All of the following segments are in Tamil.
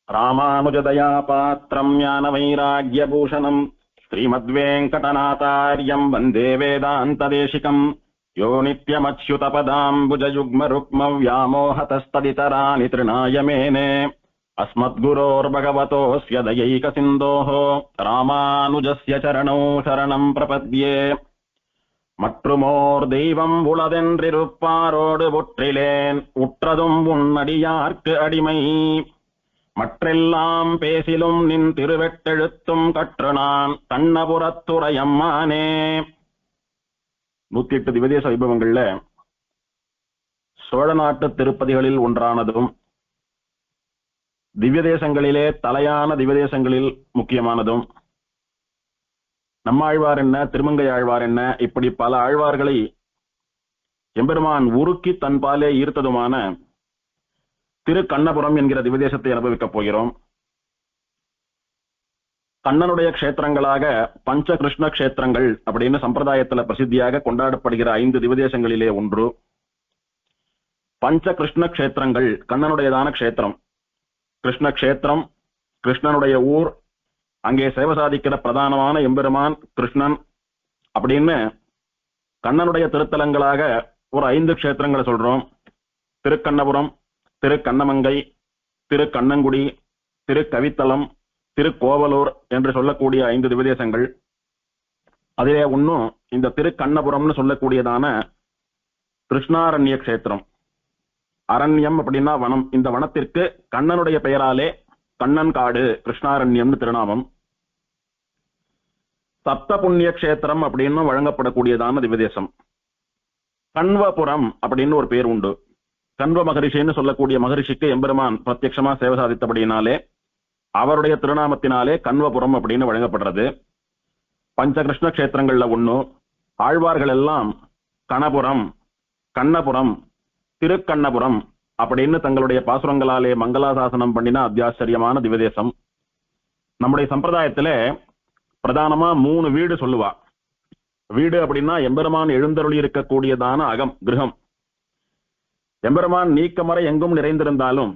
ராமானுஜதயா பாத்திரம் ஞான வைராக்யபூஷணம் ஸ்ரீமத்வேங்கடநாதார்யம் வந்தே வேதாந்ததேசிகம் யோ நித்யமச்யுதபதாம்புஜயுக்ம ருக்ம வியாமோஹதஸ்ததிதராணி த்ரிணாய மேனே அஸ்மத்குரோர்பகவதோஸ்ய தயைகசிந்தோः ராமானுஜஸ்ய சரணௌ சரணம் பிரபத்யே. மற்றுமோர் தெய்வம் உளதென்றிருப்பாரோடு ஒற்றிலேன் உற்றதும் உன்னடியார்க்கு அடிமை மற்றெல்லாம் பேசிலும் நின் திருவெட்டெழுத்தும் கற்று நான் கண்ணபுரத்துறையம்மானே. 108 திவ்யதேச வைபவங்கள்ல சோழ நாட்டு திருப்பதிகளில் ஒன்றானதும் திவ்யதேசங்களிலே தலையான திவ்யதேசங்களில் முக்கியமானதும் நம்மாழ்வார் என்ன, திருமங்கை ஆழ்வார் என்ன, இப்படி பல ஆழ்வார்களை எம்பெருமான் உருக்கி தன்பாலே ஈர்த்ததுமான திரு கண்ணபுரம் என்கிற திவ்யதேசத்தை அனுபவிக்கப் போகிறோம். கண்ணனுடைய க்ஷேத்திரங்களாக பஞ்ச கிருஷ்ண க்ஷேத்திரங்கள் அப்படின்னு சம்பிரதாயத்துல பிரசித்தியாக கொண்டாடப்படுகிற 5 திவ்யதேசங்களிலே ஒன்று. பஞ்ச கிருஷ்ண க்ஷேத்திரங்கள் கண்ணனுடையதான க்ஷேத்திரம். கிருஷ்ண க்ஷேத்திரம், கிருஷ்ணனுடைய ஊர், அங்கே சேவை சாதிக்கிற பிரதானமான எம்பெருமான் கிருஷ்ணன் அப்படின்னு கண்ணனுடைய திருத்தலங்களாக ஒரு 5 க்ஷேத்திரங்களை சொல்றோம். திருக்கண்ணபுரம், திருக்கண்ணமங்கை, திருக்கண்ணங்குடி, திருக்கவித்தலம், திருக்கோவலூர் என்று சொல்லக்கூடிய 5 திவ்யதேசங்கள். அதிலே ஒன்னும் இந்த திருக்கண்ணபுரம்னு சொல்லக்கூடியதான கிருஷ்ணாரண்ய க்ஷேத்திரம். அரண்யம் அப்படின்னா வனம். இந்த வனத்திற்கு கண்ணனுடைய பெயராலே கண்ணன் காடு கிருஷ்ணாரண்யம்னு திருநாமம். சப்த புண்ணிய கஷேத்திரம் அப்படின்னு வழங்கப்படக்கூடியதான திவ்யதேசம். கண்வபுரம் அப்படின்னு ஒரு பேர் உண்டு. கண்வ மகரிஷின்னு சொல்லக்கூடிய மகரிஷிக்கு எம்பெருமான் பிரத்யட்சமா சேவை சாதித்தபடியினாலே அவருடைய திருநாமத்தினாலே கண்வபுரம் அப்படின்னு வழங்கப்படுறது. பஞ்சகிருஷ்ண கஷேத்திரங்கள்ல ஒண்ணு. ஆழ்வார்கள் எல்லாம் கணபுரம், கண்ணபுரம், திருக்கண்ணபுரம் அப்படின்னு தங்களுடைய பாசுரங்களாலே மங்களாசாசனம் பண்ணின அத்தியாச்சரியமான திவ்யதேசம். நம்முடைய சம்பிரதாயத்திலே பிரதானமா 3 வீடு சொல்லுவா. வீடு அப்படின்னா எம்பெருமான் எழுந்தருளி இருக்கக்கூடியதான அகம், கிரகம். எம்பெருமான் நீக்கமறை எங்கும் நிறைந்திருந்தாலும்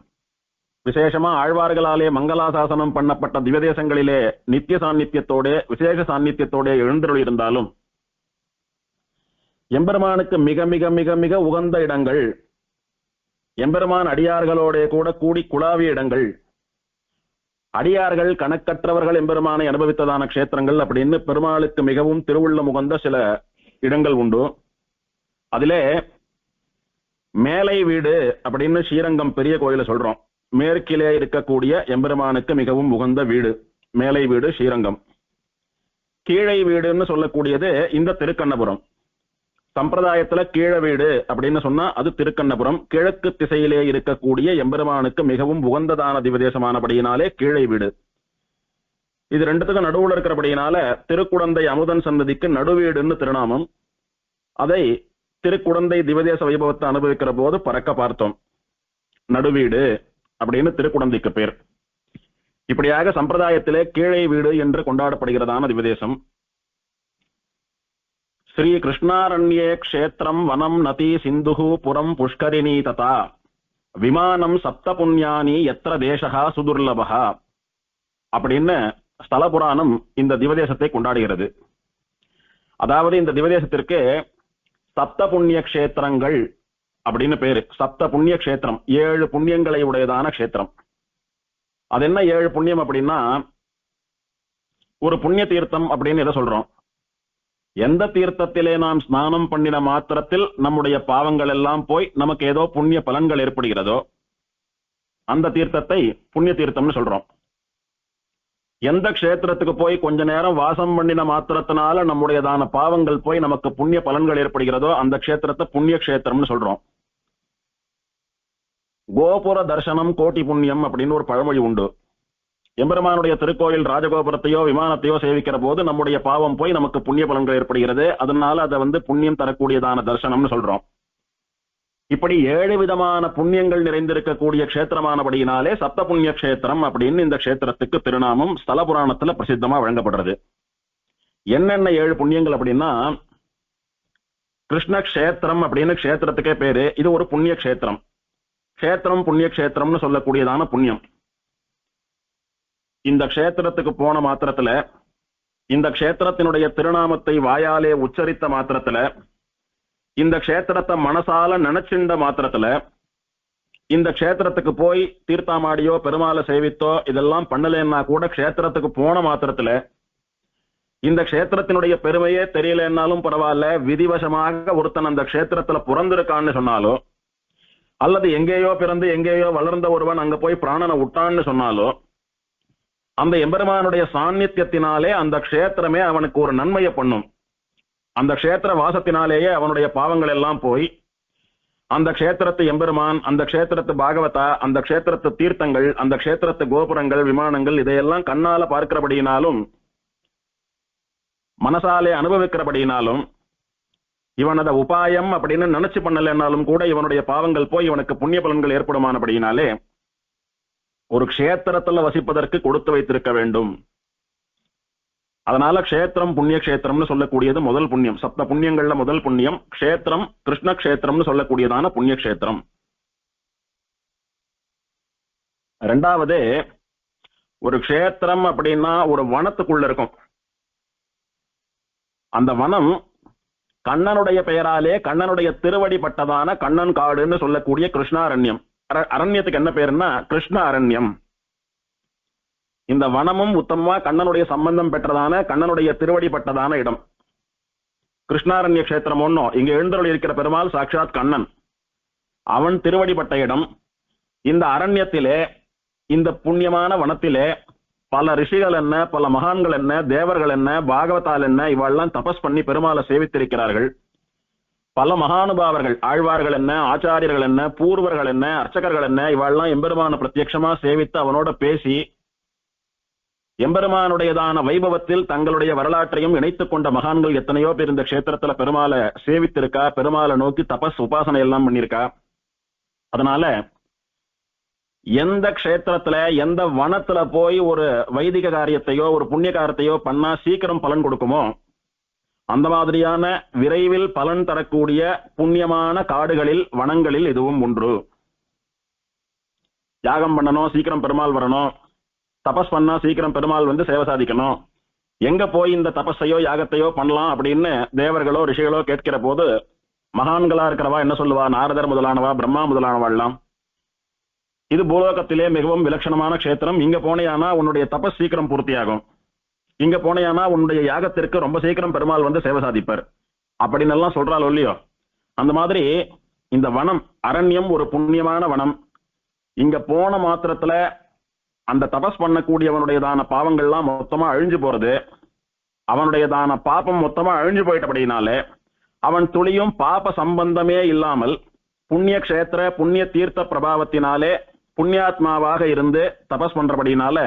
விசேஷமா ஆழ்வார்களாலே மங்களாசாசனம் பண்ணப்பட்ட திவ்யதேசங்களிலே நித்திய சாநித்தியத்தோட விசேஷ சாநித்தியத்தோட எழுந்தருளி இருந்தாலும் எம்பெருமானுக்கு மிக மிக மிக மிக உகந்த இடங்கள், எம்பெருமான் அடியார்களோட கூட கூடி குழாவிய இடங்கள், அடியார்கள் கணக்கற்றவர்கள் எம்பெருமானை அனுபவித்ததான க்ஷேத்திரங்கள் அப்படின்னு பெருமாளுக்கு மிகவும் திருவுள்ளம் உகந்த சில இடங்கள் உண்டு. அதிலே மேலை வீடு அப்படின்னு ஸ்ரீரங்கம் பெரிய கோயில சொல்றோம். மேற்கிலே இருக்கக்கூடிய எம்பெருமானுக்கு மிகவும் உகந்த வீடு மேலை வீடு ஸ்ரீரங்கம். கீழை வீடுன்னு சொல்லக்கூடியது இந்த திருக்கண்ணபுரம். சம்பிரதாயத்துல கீழ வீடு அப்படின்னு சொன்னா அது திருக்கண்ணபுரம். கிழக்கு திசையிலே இருக்கக்கூடிய எம்பெருமானுக்கு மிகவும் உகந்ததான திவ்யதேசமானபடியினாலே கீழை வீடு. இது ரெண்டுத்துக்கும் நடுவுல இருக்கிறபடியினால திருக்குடந்தை அமுதன் சன்னதிக்கு நடுவீடுன்னு திருநாமம். அதை திருக்குடந்தை திவ்யதேச வைபவத்தை அனுபவிக்கிற போது பறக்க பார்த்தோம். நடுவீடு அப்படின்னு திருக்குடந்தைக்கு பேர். இப்படியாக சம்பிரதாயத்திலே கீழை வீடு என்று கொண்டாடப்படுகிறதான திவ்யதேசம். ஸ்ரீ கிருஷ்ணாரண்யே க்ஷேத்திரம் வனம் நதி சிந்துஹு புரம் புஷ்கரிணி ததா விமானம் சப்த புண்ணியானி எத்திர தேசகா சுதுர்லபகா அப்படின்னு ஸ்தல புராணம் இந்த திவ்யதேசத்தை கொண்டாடுகிறது. அதாவது இந்த திவ்யதேசத்திற்கு சப்த புண்ணிய கஷேத்திரங்கள் அப்படின்னு பேரு. சப்த புண்ணிய கஷேத்திரம், 7 புண்ணியங்களை உடையதான கஷேத்திரம். அது என்ன 7 புண்ணியம் அப்படின்னா, ஒரு புண்ணிய தீர்த்தம் அப்படின்னு எதை சொல்றோம்? எந்த தீர்த்தத்திலே நாம் ஸ்நானம் பண்ணின மாத்திரத்தில் நம்முடைய பாவங்கள் எல்லாம் போய் நமக்கு ஏதோ புண்ணிய பலன்கள் ஏற்படுகிறதோ அந்த தீர்த்தத்தை புண்ணிய தீர்த்தம்னு சொல்றோம். எந்த க்ஷேத்திரத்துக்கு போய் கொஞ்ச நேரம் வாசம் பண்ணின மாத்திரத்தினால நம்முடையதான பாவங்கள் போய் நமக்கு புண்ணிய பலன்கள் ஏற்படுகிறதோ அந்த க்ஷேத்திரத்தை புண்ணிய கஷேத்திரம்னு சொல்றோம். கோபுர தர்சனம் கோட்டி புண்ணியம் அப்படின்னு ஒரு பழமொழி உண்டு. எம்பெருமானுடைய திருக்கோயில் ராஜகோபுரத்தையோ விமானத்தையோ சேவிக்கிற போது நம்முடைய பாவம் போய் நமக்கு புண்ணிய பலன்கள் ஏற்படுகிறது. அதனால அதை புண்ணியம் தரக்கூடியதான தர்சனம்னு சொல்றோம். இப்படி 7 விதமான புண்ணியங்கள் நிறைந்திருக்கக்கூடிய க்ஷேத்திரமானபடியினாலே சப்த புண்ணிய கஷேத்திரம் அப்படின்னு இந்த க்ஷேத்திரத்துக்கு திருநாமம் ஸ்தல புராணத்துல பிரசித்தமா வழங்கப்படுறது. என்னென்ன 7 புண்ணியங்கள் அப்படின்னா, கிருஷ்ண கஷேத்திரம் அப்படின்னு க்ஷேத்திரத்துக்கே பேரு. இது ஒரு புண்ணிய கஷேத்திரம். க்ஷேத்திரம் புண்ணிய கஷேத்திரம்னு சொல்லக்கூடியதான புண்ணியம். இந்த க்ஷேத்திரத்துக்கு போன மாத்திரத்துல, இந்த க்ஷேத்திரத்தினுடைய திருநாமத்தை வாயாலே உச்சரித்த மாத்திரத்துல, இந்த க்ஷேத்திரத்தை மனசால நினைச்சின்ற மாத்திரத்துல, இந்த க்ஷேத்திரத்துக்கு போய் தீர்த்தாமாடியோ பெருமாளை சேவித்தோ இதெல்லாம் பண்ணலன்னா கூட க்ஷேத்திரத்துக்கு போன மாத்திரத்துல இந்த க்ஷேத்திரத்தினுடைய பெருமையே தெரியலன்னாலும் பரவாயில்ல, விதிவசமாக ஒருத்தன் அந்த க்ஷேத்திரத்துல பிறந்திருக்கான்னு சொன்னாலோ, அல்லது எங்கேயோ பிறந்து எங்கேயோ வளர்ந்த ஒருவன் அங்க போய் பிராணனை விட்டான்னு சொன்னாலோ, அந்த எம்பெருமானுடைய சாநித்தியத்தினாலே அந்த க்ஷேத்திரமே அவனுக்கு ஒரு நன்மையை பண்ணும். அந்த க்ஷேத்திர வாசத்தினாலேயே அவனுடைய பாவங்கள் எல்லாம் போய் அந்த க்ஷேத்திரத்து எம்பெருமான், அந்த க்ஷேத்திரத்து பாகவதா, அந்த க்ஷேத்திரத்து தீர்த்தங்கள், அந்த க்ஷேத்திரத்து கோபுரங்கள், விமானங்கள் இதையெல்லாம் கண்ணால பார்க்கிறபடியினாலும் மனசாலே அனுபவிக்கிறபடியினாலும் இவனத உபாயம் அப்படின்னு நினைச்சு பண்ணலன்னாலும் கூட இவனுடைய பாவங்கள் போய் இவனுக்கு புண்ணிய பலன்கள் ஏற்படுமானபடியினாலே ஒரு க்ஷேத்திரத்துல வசிப்பதற்கு கொடுத்து வைத்திருக்க வேண்டும். அதனால க்ஷேத்திரம் புண்ணிய க்ஷேத்திரம்னு சொல்லக்கூடியது முதல் புண்ணியம். சப்த புண்ணியங்கள்ல முதல் புண்ணியம் க்ஷேத்திரம், கிருஷ்ண க்ஷேத்திரம்னு சொல்லக்கூடியதான புண்ணிய க்ஷேத்திரம். ரெண்டாவது, ஒரு க்ஷேத்திரம் அப்படின்னா ஒரு வனத்துக்குள்ள இருக்கும். அந்த வனம் கண்ணனுடைய பெயராலே கண்ணனுடைய திருவடி பட்டதான கண்ணன் காடுன்னு சொல்லக்கூடிய கிருஷ்ணாரண்யம். அரண்யத்துக்கு என்ன பேருன்னா கிருஷ்ண அரண்யம். இந்த வனமும் உத்தமமா கண்ணனுடைய சம்பந்தம் பெற்றதான கண்ணனுடைய திருவடி பட்டதான இடம். கிருஷ்ணாரண்ய கஷேத்திரம் ஒன்னும் இங்க எழுந்தருள் இருக்கிற பெருமாள் சாட்சாத் கண்ணன், அவன் திருவடிப்பட்ட இடம். இந்த அரண்யத்திலே, இந்த புண்ணியமான வனத்திலே பல ரிஷிகள் என்ன, பல மகான்கள் என்ன, தேவர்கள் என்ன, பாகவதால் என்ன, இவெல்லாம் தபஸ் பண்ணி பெருமாளை சேவித்திருக்கிறார்கள். பல மகானுபாவர்கள், ஆழ்வார்கள் என்ன, ஆச்சாரியர்கள் என்ன, பூர்வர்கள் என்ன, அர்ச்சகர்கள் என்ன, இவெல்லாம் எம்பெருமான பிரத்யட்சமா சேவித்து அவனோட பேசி எம்பெருமானுடையதான வைபவத்தில் தங்களுடைய வரலாற்றையும் இணைத்துக் கொண்ட மகான்கள் எத்தனையோ பேர் இந்த க்ஷேத்திரத்துல பெருமாளை சேவித்திருக்கா, பெருமாளை நோக்கி தபஸ் உபாசனை எல்லாம் பண்ணிருக்கா. அதனால எந்த க்ஷேத்திரத்துல எந்த வனத்துல போய் ஒரு வைதிக காரியத்தையோ ஒரு புண்ணிய காரியத்தையோ பண்ணா சீக்கிரம் பலன் கொடுக்குமோ, அந்த மாதிரியான விரைவில் பலன் தரக்கூடிய புண்ணியமான காடுகளில் வனங்களில் இதுவும் ஒன்று. யாகம் பண்ணணும், சீக்கிரம் பெருமாள் வரணும், தபஸ் பண்ணா சீக்கிரம் பெருமாள் வந்து சேவை சாதிக்கணும், எங்க போய் இந்த தபஸையோ யாகத்தையோ பண்ணலாம் அப்படின்னு தேவர்களோ ரிஷிகளோ கேட்கிற போது மகான்களா இருக்கிறவா என்ன சொல்லுவா, நாரதர் முதலானவா, பிரம்மா முதலானவா எல்லாம், இது பூலோகத்திலே மிகவும் விலட்சணமான க்ஷேத்திரம், இங்க போனையானா உன்னுடைய தபஸ் சீக்கிரம் பூர்த்தியாகும், இங்க போனையானா உன்னுடைய யாகத்திற்கு ரொம்ப சீக்கிரம் பெருமாள் வந்து சேவை சாதிப்பார் அப்படின்னு எல்லாம் சொல்றாள் இல்லையோ. அந்த மாதிரி இந்த வனம் அரண்யம் ஒரு புண்ணியமான வனம். இங்க போன மாத்திரத்துல அந்த தபஸ் பண்ணக்கூடியவனுடையதான பாவங்கள்லாம் மொத்தமா அழிஞ்சு போறது, அவனுடையதான பாபம் மொத்தமா அழிஞ்சு போயிட்டபடினாலே அவன் துளியும் பாப சம்பந்தமே இல்லாமல் புண்ணிய க்ஷேத்திர புண்ணிய தீர்த்த பிரபாவத்தினாலே புண்ணியாத்மாவாக இருந்து தபஸ் பண்றபடினால,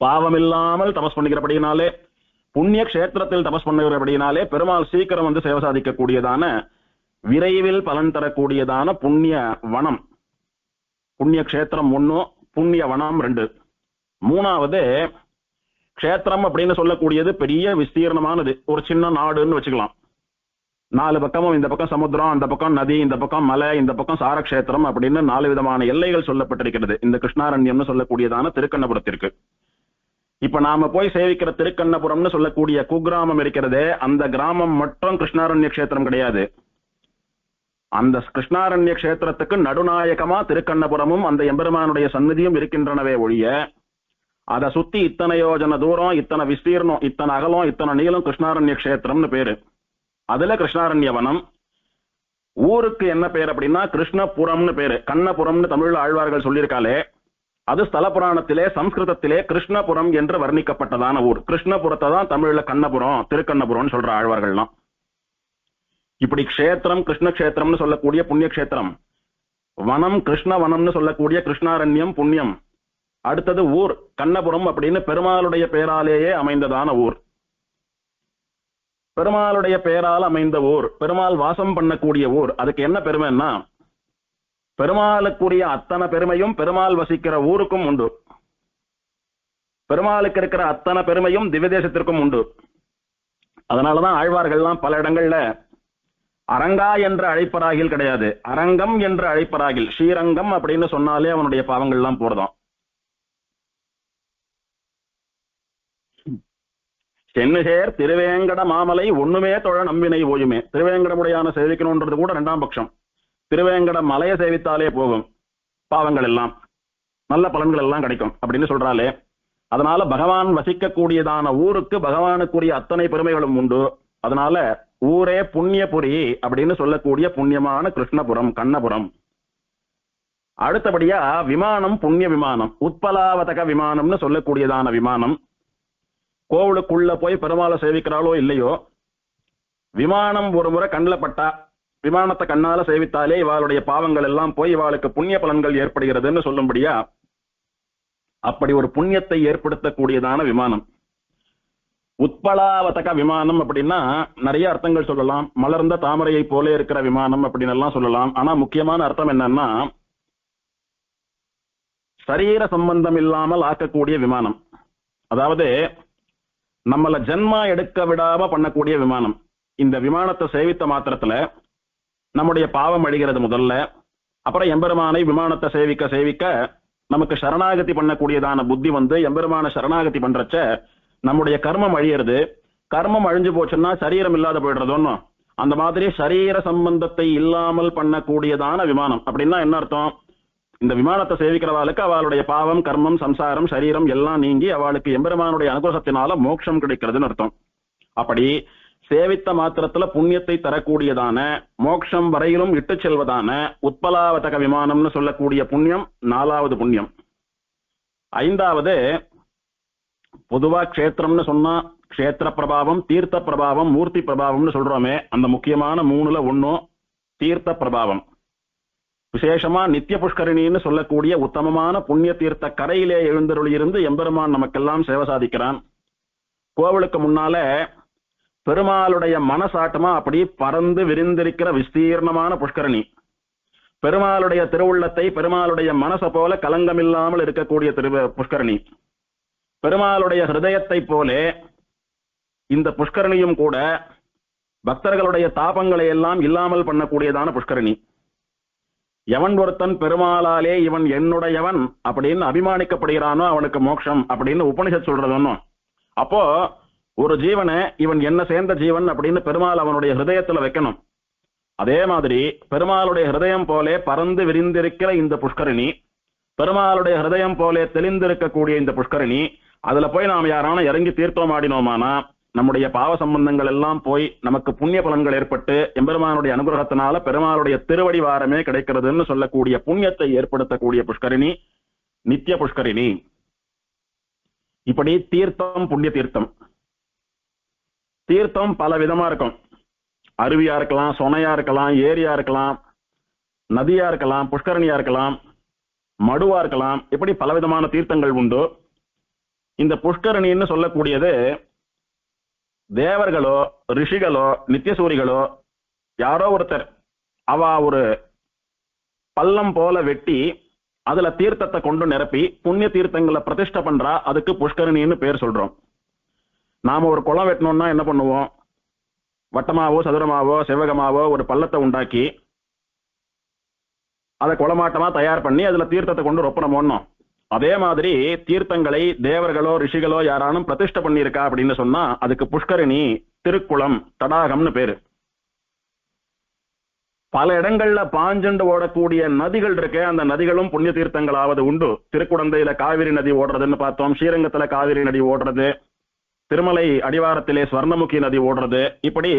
பாவம் இல்லாமல் தபஸ் பண்ணிக்கிறபடினாலே, புண்ணிய க்ஷேத்திரத்தில் தபஸ் பண்ணுகிறபடினாலே பெருமாள் சீக்கிரம் வந்து சேவை சாதிக்கக்கூடியதான விரைவில் பலன் தரக்கூடியதான புண்ணிய வனம். புண்ணிய க்ஷேத்திரம் 1, புண்ணிய வனம் 2. மூணாவது, க்ஷேத்திரம் அப்படின்னு சொல்லக்கூடியது பெரிய விஸ்தீர்ணமானது, ஒரு சின்ன நாடுன்னு வச்சுக்கலாம். 4 பக்கமும், இந்த பக்கம் சமுத்திரம், அந்த பக்கம் நதி, இந்த பக்கம் மலை, இந்த பக்கம் சாரக்ஷேத்திரம் அப்படின்னு 4 விதமான எல்லைகள் சொல்லப்பட்டிருக்கிறது இந்த கிருஷ்ணாரண்யம்னு சொல்லக்கூடியதான திருக்கண்ணபுரத்திற்கு. இப்ப நாம போய் சேவிக்கிற திருக்கண்ணபுரம்னு சொல்லக்கூடிய குக்கிராமம் இருக்கிறதே, அந்த கிராமம் மட்டும் கிருஷ்ணாரண்ய கஷேத்திரம் கிடையாது. அந்த கிருஷ்ணாரண்ய கஷேத்திரத்துக்கு நடுநாயகமா திருக்கண்ணபுரமும் அந்த எம்பெருமானுடைய சந்நிதியும் இருக்கின்றனவே ஒழிய, அதை சுத்தி இத்தனை யோஜன தூரம், இத்தனை விஸ்தீர்ணம், இத்தனை அகலம், இத்தனை நீளம் கிருஷ்ணாரண்ய கஷேத்திரம்னு பேரு. அதுல கிருஷ்ணாரண்ய வனம். ஊருக்கு என்ன பேர் அப்படின்னா கிருஷ்ணபுரம்னு பேரு. கண்ணபுரம்னு தமிழ்ல ஆழ்வார்கள் சொல்லியிருக்காளே, அது ஸ்தல புராணத்திலே சம்ஸ்கிருதத்திலே கிருஷ்ணபுரம் என்று வர்ணிக்கப்பட்டதான ஊர். கிருஷ்ணபுரத்தை தான் தமிழ்ல கண்ணபுரம், திருக்கண்ணபுரம் சொல்ற ஆழ்வார்கள்லாம். இப்படி க்ஷேத்திரம் கிருஷ்ண கஷேத்திரம்னு சொல்லக்கூடிய புண்ணிய கஷேத்திரம், வனம் கிருஷ்ண வனம்னு சொல்லக்கூடிய கிருஷ்ணாரண்யம் புண்ணியம். அடுத்தது ஊர் கண்ணபுரம் அப்படின்னு பெருமாளுடைய பெயராலேயே அமைந்ததான ஊர். பெருமாளுடைய பெயரால் அமைந்த ஊர், பெருமாள் வாசம் பண்ணக்கூடிய ஊர். அதுக்கு என்ன பெருமைன்னா, பெருமாளுக்குரிய அத்தனை பெருமையும் பெருமாள் வசிக்கிற ஊருக்கும் உண்டு. பெருமாளுக்கு இருக்கிற அத்தனை பெருமையும் திவ்ய தேசத்திற்கும் உண்டு. அதனாலதான் ஆழ்வார்கள்லாம் பல இடங்கள்ல அரங்கா என்ற அழைப்பராகில் கிடையாது, அரங்கம் என்ற அழைப்பராகில். ஸ்ரீரங்கம் அப்படின்னு சொன்னாலே அவனுடைய பாவங்கள்லாம் போறதாம். சென்னுகேர் திருவேங்கட மாமலை ஒண்ணுமே தொழ நம்பினை ஓயுமே. திருவேங்கடமுடையான சேவிக்கணும்ன்றது கூட இரண்டாம் பட்சம். திருவேங்கட மலையை சேவித்தாலே போகும், பாவங்கள் எல்லாம் நல்ல பலன்கள் எல்லாம் கிடைக்கும் அப்படின்னு சொல்றாலே. அதனால பகவான் வசிக்கக்கூடியதான ஊருக்கு பகவானுக்குரிய அத்தனை பெருமைகளும் உண்டு. அதனால ஊரே புண்ணியபுரி அப்படின்னு சொல்லக்கூடிய புண்ணியமான கிருஷ்ணபுரம், கண்ணபுரம். அடுத்தபடியா விமானம், புண்ணிய விமானம், உத்பலாவதக விமானம்னு சொல்லக்கூடியதான விமானம். கோவிலுக்குள்ள போய் பெருமாளை சேவிக்கிறாளோ இல்லையோ, விமானம் ஒரு முறை கண்ணில் பட்டா, விமானத்தை கண்ணால சேவித்தாலே இவாளுடைய பாவங்கள் எல்லாம் போய் இவாளுக்கு புண்ணிய பலன்கள் ஏற்படுகிறதுன்னு சொல்லும்படியா அப்படி ஒரு புண்ணியத்தை ஏற்படுத்தக்கூடியதான விமானம். உத்பலாவதக விமானம் அப்படின்னா நிறைய அர்த்தங்கள் சொல்லலாம். மலர்ந்த தாமரையை போல இருக்கிற விமானம் அப்படின்னு எல்லாம் சொல்லலாம். ஆனா முக்கியமான அர்த்தம் என்னன்னா, சரீர சம்பந்தம் இல்லாமல் ஆக்கக்கூடிய விமானம். அதாவது நம்மள ஜென்மா எடுக்க விடாம பண்ணக்கூடிய விமானம். இந்த விமானத்தை சேவித்த மாத்திரத்துல நம்முடைய பாவம் அழிகிறது முதல்ல. அப்புறம் எம்பெருமானை விமானத்தை சேவிக்க சேவிக்க நமக்கு சரணாகதி பண்ணக்கூடியதான புத்தி வந்து எம்பெருமான சரணாகதி பண்றச்ச நம்முடைய கர்மம் அழியிறது. கர்மம் அழிஞ்சு போச்சுன்னா சரீரம் இல்லாத போயிடுறதோன்னு, அந்த மாதிரி சரீர சம்பந்தத்தை இல்லாமல் பண்ணக்கூடியதான விமானம். அப்படின்னா என்ன அர்த்தம்? இந்த விமானத்தை சேவிக்கிறவாளுக்கு அவளுடைய பாவம், கர்மம், சம்சாரம், சரீரம் எல்லாம் நீங்கி அவளுக்கு எம்பெருமானுடைய அனுகிரகத்தினால மோட்சம் கிடைக்கிறதுன்னு அர்த்தம். அப்படி சேவித்த மாத்திரத்துல புண்ணியத்தை தரக்கூடியதான, மோட்சம் வரையிலும் இட்டு செல்வதான உத்பலாவதக விமானம்னு சொல்லக்கூடிய புண்ணியம் 4வது புண்ணியம். 5வது, பொதுவா க்ஷேத்திரம்னு சொன்னா க்ஷேத்திர பிரபாவம், தீர்த்த பிரபாவம், மூர்த்தி பிரபாவம்னு சொல்றோமே, அந்த முக்கியமான 3ல 1 தீர்த்த பிரபாவம். விசேஷமா நித்திய புஷ்கரிணின்னு சொல்லக்கூடிய உத்தமமான புண்ணிய தீர்த்த கரையிலே எழுந்தருளி இருந்து எம்பெருமான் நமக்கெல்லாம் சேவை சாதிக்கிறான். கோவிலுக்கு முன்னால பெருமாளுடைய மனசாட்டமா அப்படி பறந்து விரிந்திருக்கிற விஸ்தீர்ணமான புஷ்கரணி. பெருமாளுடைய திருவுள்ளத்தை பெருமாளுடைய மனசை போல கலங்கமில்லாமல் இருக்கக்கூடிய புஷ்கரணி. பெருமாளுடைய ஹிருதயத்தை போலே இந்த புஷ்கரணியும் கூட பக்தர்களுடைய தாபங்களை எல்லாம் இல்லாமல் பண்ணக்கூடியதான புஷ்கரணி. எவன் ஒருத்தன் பெருமாளாலே இவன் என்னுடையவன் அப்படின்னு அபிமானிக்கப்படுகிறானோ அவனுக்கு மோட்சம் அப்படின்னு உபனிஷத் சொல்றது. அப்போ ஒரு ஜீவனை இவன் என்ன சேர்ந்த ஜீவன் அப்படின்னு பெருமாள் அவனுடைய ஹிருதயத்துல வைக்கணும். அதே மாதிரி பெருமாளுடைய ஹிருதயம் போலே பறந்து விரிந்திருக்கிற இந்த புஷ்கரணி, பெருமாளுடைய ஹிருதயம் போலே தெளிந்திருக்கக்கூடிய இந்த புஷ்கரணி, அதுல போய் நாம் யாரான இறங்கி தீர்த்தம் ஆடினோமானா நம்முடைய பாவ சம்பந்தங்கள் எல்லாம் போய் நமக்கு புண்ணிய பலன்கள் ஏற்பட்டு எம்பெருமானுடைய அனுகிரகத்தினால பெருமாளுடைய திருவடி வாரமே கிடைக்கிறதுன்னு சொல்லக்கூடிய புண்ணியத்தை ஏற்படுத்தக்கூடிய புஷ்கரிணி நித்திய புஷ்கரிணி. இப்படி தீர்த்தம், புண்ணிய தீர்த்தம். தீர்த்தம் பல விதமா இருக்கும். அருவியா இருக்கலாம், சொனையா இருக்கலாம், ஏரியா இருக்கலாம், நதியா இருக்கலாம், புஷ்கரணியா இருக்கலாம், மடுவா இருக்கலாம். இப்படி பலவிதமான தீர்த்தங்கள் உண்டு. இந்த புஷ்கரணின்னு சொல்லக்கூடியது தேவர்களோ ரிஷிகளோ நித்தியசூரிகளோ யாரோ ஒருத்தர் அவ ஒரு பள்ளம் போல வெட்டி அதுல தீர்த்தத்தை கொண்டு நிரப்பி புண்ணிய தீர்த்தங்களை பிரதிஷ்டை பண்றா. அதுக்கு புஷ்கரணின்னு பேர் சொல்றோம். நாம ஒரு குளம் வெட்டணும்னா என்ன பண்ணுவோம்? வட்டமாவோ சதுரமாவோ செவ்வகமாவோ ஒரு பள்ளத்தை உண்டாக்கி அதை குளமாட்டமா தயார் பண்ணி அதுல தீர்த்தத்தை கொண்டு ரொப்பணமோன்னோம். அதே மாதிரி தீர்த்தங்களை தேவர்களோ ரிஷிகளோ யாரானும் பிரதிஷ்டை பண்ணியிருக்கா அப்படின்னு சொன்னா அதுக்கு புஷ்கரிணி, திருக்குளம், தடாகம்னு பேரு. பல இடங்கள்ல பாஞ்சண்டு ஓடக்கூடிய நதிகள் இருக்கு. அந்த நதிகளும் புண்ணிய தீர்த்தங்களாவது உண்டு. திருக்குடந்தையில காவிரி நதி ஓடுறதுன்னு பார்த்தோம், ஸ்ரீரங்கத்துல காவிரி நதி ஓடுறது, திருமலை அடிவாரத்திலே ஸ்வர்ணமுகி நதி ஓடுறது. இப்படி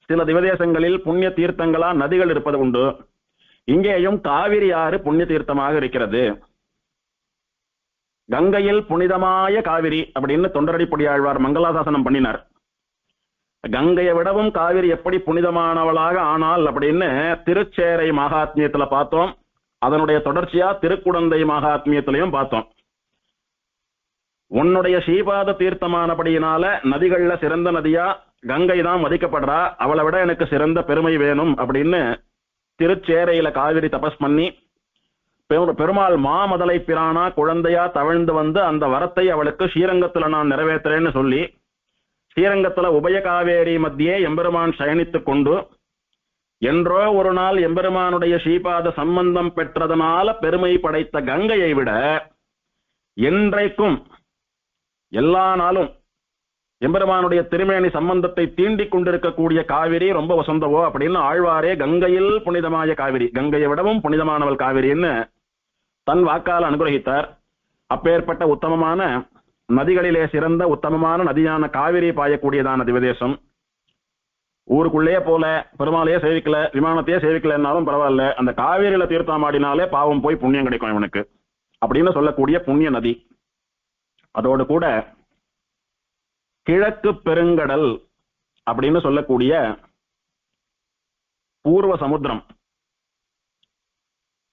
சில திவதேசங்களில் புண்ணிய தீர்த்தங்களா நதிகள் இருப்பது உண்டு. இங்கேயும் காவிரி ஆறு புண்ணிய தீர்த்தமாக இருக்கிறது. கங்கையில் புனிதமாய காவிரி அப்படின்னு தொண்டரடிப்பொடி ஆழ்வார் மங்களாசாசனம் பண்ணினார். கங்கையை விடவும் காவிரி எப்படி புனிதமானவளாக ஆனாள் அப்படின்னு திருச்சேரை மகாத்மியத்துல பார்த்தோம். அதனுடைய தொடர்ச்சியா திருக்குடந்தை மகாத்மியத்திலையும் பார்த்தோம். உன்னுடைய ஸ்ரீபாத தீர்த்தமானபடியினால நதிகள்ல சிறந்த நதியா கங்கை தான் மதிக்கப்படுறா, அவளை விட எனக்கு சிறந்த பெருமை வேணும் அப்படின்னு திருச்சேரையில காவிரி தபஸ் பண்ணி பெருமாள் மாமதலை பிரானா குழந்தையா தவழ்ந்து வந்து அந்த வரத்தை அவளுக்கு ஸ்ரீரங்கத்துல நான் நிறைவேற்றுறேன்னு சொல்லி ஸ்ரீரங்கத்துல உபய காவேரி மத்தியே எம்பெருமான் சயனித்துக் கொண்டு என்றோ ஒரு நாள் எம்பெருமானுடைய ஸ்ரீபாத சம்பந்தம் பெற்றதனால பெருமை படைத்த கங்கையை விட என்றைக்கும் எல்லா நாளும் எம்பெருமானுடைய திருமேனி சம்பந்தத்தை தீண்டிக் கொண்டிருக்கக்கூடிய காவிரி ரொம்ப வசந்தவோ அப்படின்னு ஆழ்வாரே கங்கையில் புனிதமாய காவிரி, கங்கையை விடவும் புனிதமானவள் காவிரின்னு தன் வாக்கால் அனுகிரகித்தார். அப்பேற்பட்ட உத்தமமான நதிகளிலே சிறந்த உத்தமமான நதியான காவிரி பாயக்கூடியதான திவதேசம். ஊருக்குள்ளேயே போல, பெருமாளையே சேவிக்கல, விமானத்தையே சேவிக்கலன்னாலும் பரவாயில்ல, அந்த காவிரியில தீர்த்தமாடினாலே பாவம் போய் புண்ணியம் கிடைக்கும் இவனுக்கு அப்படின்னு சொல்லக்கூடிய புண்ணிய நதி. அதோடு கூட கிழக்கு பெருங்கடல் அப்படின்னு சொல்லக்கூடிய பூர்வ சமுத்திரம்.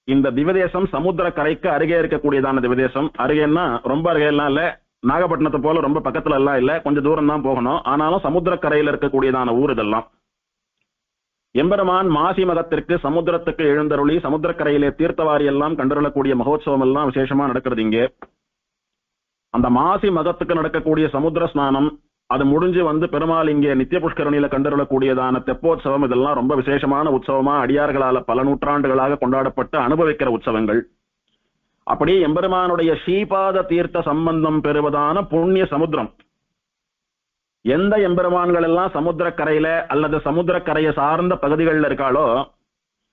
இந்த திவதேசம் சமுத்திர கரைக்கு அருகே இருக்கக்கூடியதான திவதேசம். அருகேன்னா ரொம்ப அருகேலாம் இல்ல, நாகப்பட்டினத்தை போல ரொம்ப பக்கத்துல எல்லாம் இல்ல, கொஞ்சம் தூரம் தான் போகணும். ஆனாலும் சமுத்திர கரையில இருக்கக்கூடியதான ஊர் இதெல்லாம். எம்பெருமான் மாசி மகத்திற்கு சமுத்திரத்துக்கு எழுந்தருளி சமுத்திரக்கரையிலே தீர்த்தவாரி எல்லாம் கண்டருளக்கூடிய மகோத்சவம் எல்லாம் விசேஷமா நடக்கிறது இங்கே. அந்த மாசி மகத்துக்கு நடக்கக்கூடிய சமுத்திர ஸ்நானம், அது முடிஞ்சு வந்து பெருமாள் இங்கே நித்திய புஷ்கரணியில கண்டருளக்கூடியதான தெப்போத்சவம், இதெல்லாம் ரொம்ப விசேஷமான உற்சவமா அடியார்களால பல நூற்றாண்டுகளாக கொண்டாடப்பட்டு அனுபவிக்கிற உற்சவங்கள். அப்படி எம்பெருமானுடைய ஸ்ரீபாத தீர்த்த சம்பந்தம் பெறுவதான புண்ணிய சமுத்திரம். எந்த எம்பெருமான்கள் எல்லாம் சமுத்திரக்கரையில அல்லது சமுத்திரக்கரையை சார்ந்த பகுதிகளில் இருக்காளோ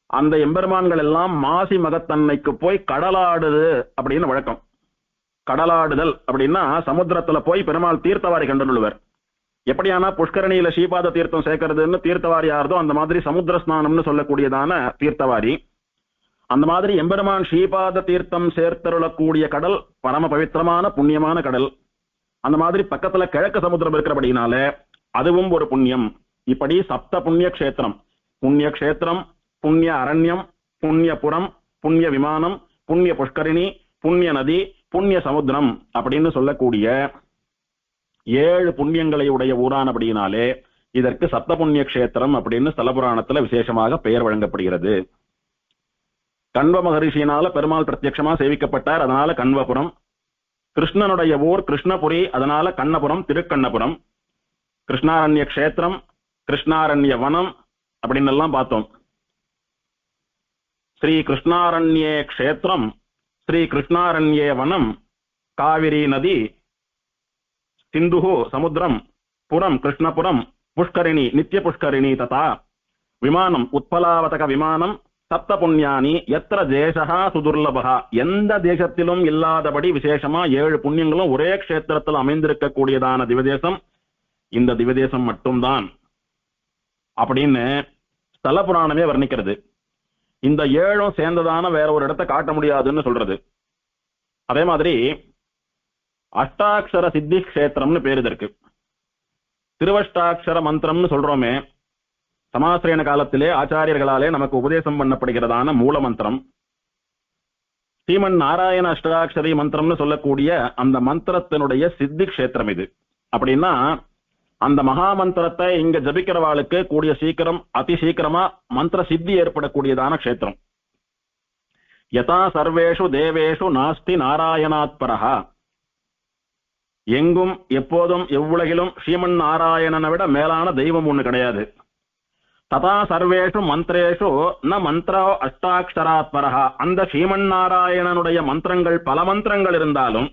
அந்த எம்பெருமான்கள் எல்லாம் மாசி மகத்தன்னைக்கு போய் கடலாடுது அப்படின்னு வழக்கம். கடலாடுதல் அப்படின்னா சமுத்திரத்துல போய் பெருமாள் தீர்த்தவாரி கண்டுள்ளுவர். எப்படியானா புஷ்கரணியில ஸ்ரீபாத தீர்த்தம் சேர்க்கறதுன்னு தீர்த்தவாரி ஆறுதோ அந்த மாதிரி சமுத்திர ஸ்நானம்னு சொல்லக்கூடியதான தீர்த்தவாரி. அந்த மாதிரி எம்பெருமான் ஸ்ரீபாத தீர்த்தம் சேர்த்தருளக்கூடிய கடல் பரம பவித்திரமான புண்ணியமான கடல். அந்த மாதிரி பக்கத்துல கிழக்கு சமுத்திரம் இருக்கிறபடினால அதுவும் ஒரு புண்ணியம். இப்படி சப்த புண்ணிய கஷேத்திரம், புண்ணிய கஷேத்திரம், புண்ணிய அரண்யம், புண்ணியபுரம், புண்ணிய விமானம், புண்ணிய புஷ்கரிணி, புண்ணிய நதி, புண்ணிய சமுத்திரம் அப்படின்னு சொல்லக்கூடிய 7 புண்ணியங்களை உடைய ஊரானபடியினாலே இதற்கு சப்த புண்ணிய கஷேத்திரம் அப்படின்னு ஸ்தல புராணத்துல விசேஷமாக பெயர் வழங்கப்படுகிறது. கண்வ மகரிஷியினால பெருமாள் பிரத்யட்சமா சேவிக்கப்பட்டார், அதனால கண்வபுரம். கிருஷ்ணனுடைய ஊர் கிருஷ்ணபுரி, அதனால கண்ணபுரம், திருக்கண்ணபுரம். கிருஷ்ணாரண்ய கஷேத்திரம், கிருஷ்ணாரண்ய வனம் அப்படின்னு எல்லாம் பார்த்தோம். ஸ்ரீ கிருஷ்ணாரண்யே கஷேத்திரம், ஸ்ரீ கிருஷ்ணாரண்யே வனம், காவிரி நதி, சிந்துஹு சமுத்திரம், புரம் கிருஷ்ணபுரம், புஷ்கரிணி நித்திய புஷ்கரிணி ததா விமானம் உத்பலாவதக விமானம், சப்த புண்ணியானி எத்திர தேசஹா சுதுர்லபஹா, எந்த தேசத்திலும் இல்லாதபடி விசேஷமா 7 புண்ணியங்களும் ஒரே கஷேத்திரத்தில் அமைந்திருக்கக்கூடியதான திவதேசம் இந்த திவதேசம் மட்டும்தான் அப்படின்னு ஸ்தல புராணமே வர்ணிக்கிறது. இந்த 7ம் சேர்ந்ததான வேற ஒரு இடத்தை காட்ட முடியாதுன்னு சொல்றது. அதே மாதிரி அஷ்டாட்சர சித்தி கஷேத்திரம்னு பேரு இதற்கு. திருவஷ்டாட்சர மந்திரம்னு சொல்றோமே, சமாசிரியன காலத்திலே ஆச்சாரியர்களாலே நமக்கு உபதேசம் பண்ணப்படுகிறதான மூல மந்திரம். ஸ்ரீமன் நாராயண அஷ்டாட்சரி மந்திரம்னு சொல்லக்கூடிய அந்த மந்திரத்தினுடைய சித்தி கஷேத்திரம் இது. அப்படின்னா அந்த மகா மந்திரத்தை இங்க ஜபிக்கிறவாளுக்கு கூடிய சீக்கிரம் அதி சீக்கிரமா மந்திர சித்தி ஏற்படக்கூடியதான கஷேத்திரம். யதா சர்வேஷு தேவேஷு நாஸ்தி நாராயணாத் பரஹா, எங்கும் எப்போதும் எவ்வுலகிலும் ஸ்ரீமன் நாராயணனை விட மேலான தெய்வம் ஒண்ணு கிடையாது. ததா சர்வேஷு மந்திரேஷு ந மந்திரோ அஷ்டாட்சராத் பரஹா, அந்த ஸ்ரீமன் நாராயணனுடைய மந்திரங்கள் பல மந்திரங்கள் இருந்தாலும்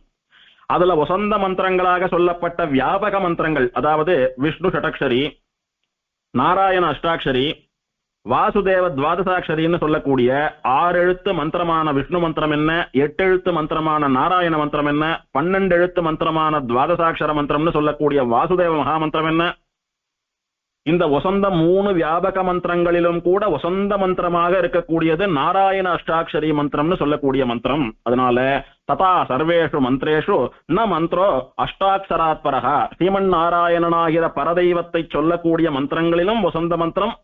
அதுல வசந்த மந்திரங்களாக சொல்லப்பட்ட வியாபக மந்திரங்கள், அதாவது விஷ்ணு ஷடக்ஷரி, நாராயண அஷ்டாட்சரி, வாசுதேவ துவாதசாட்சரின்னு சொல்லக்கூடிய 6 எழுத்து மந்திரமான விஷ்ணு மந்திரம் என்ன, 8 எழுத்து மந்திரமான நாராயண மந்திரம் என்ன, 12 எழுத்து மந்திரமான துவாதசாட்சர மந்திரம்னு சொல்லக்கூடிய வாசுதேவ மகாமந்திரம் என்ன, இந்த வசந்த 3 வியாபக மந்திரங்களிலும் கூட வசந்த மந்திரமாக இருக்கக்கூடியது நாராயண அஷ்டாட்சரி மந்திரம்னு சொல்லக்கூடிய மந்திரம். அதனால ததா சர்வேஷு மந்திரேஷு ந மந்திரோ அஷ்டாட்சராத் பரஹா, ஸ்ரீமன் நாராயணனாகிற பரதெய்வத்தை சொல்லக்கூடிய மந்திரங்களிலும் வசந்த மந்திரம்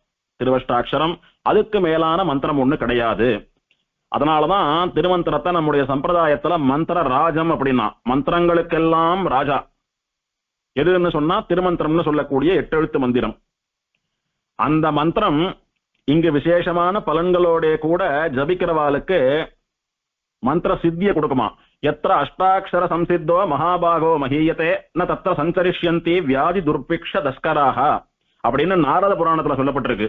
திருவஷ்டாட்சரம், அதுக்கு மேலான மந்திரம் ஒண்ணு கிடையாது. அதனாலதான் திருமந்திரத்தை நம்முடைய சம்பிரதாயத்துல மந்திர ராஜம் அப்படின்னா, மந்திரங்களுக்கெல்லாம் ராஜா எதுன்னு சொன்னா திருமந்திரம்னு சொல்லக்கூடிய 8 எழுத்து மந்திரம். அந்த மந்திரம் இங்கு விசேஷமான பலன்களோட கூட ஜபிக்கிறவாளுக்கு மந்திர சித்தியை கொடுக்குமா. எத்திர அஷ்டாட்சர சம்சித்தோ மகாபாகோ மகீயத்தே ந தத்திர சஞ்சரிஷ்யந்தி வியாதி துர்பிக்ஷ தஸ்கராக அப்படின்னு நாரத புராணத்துல சொல்லப்பட்டிருக்கு.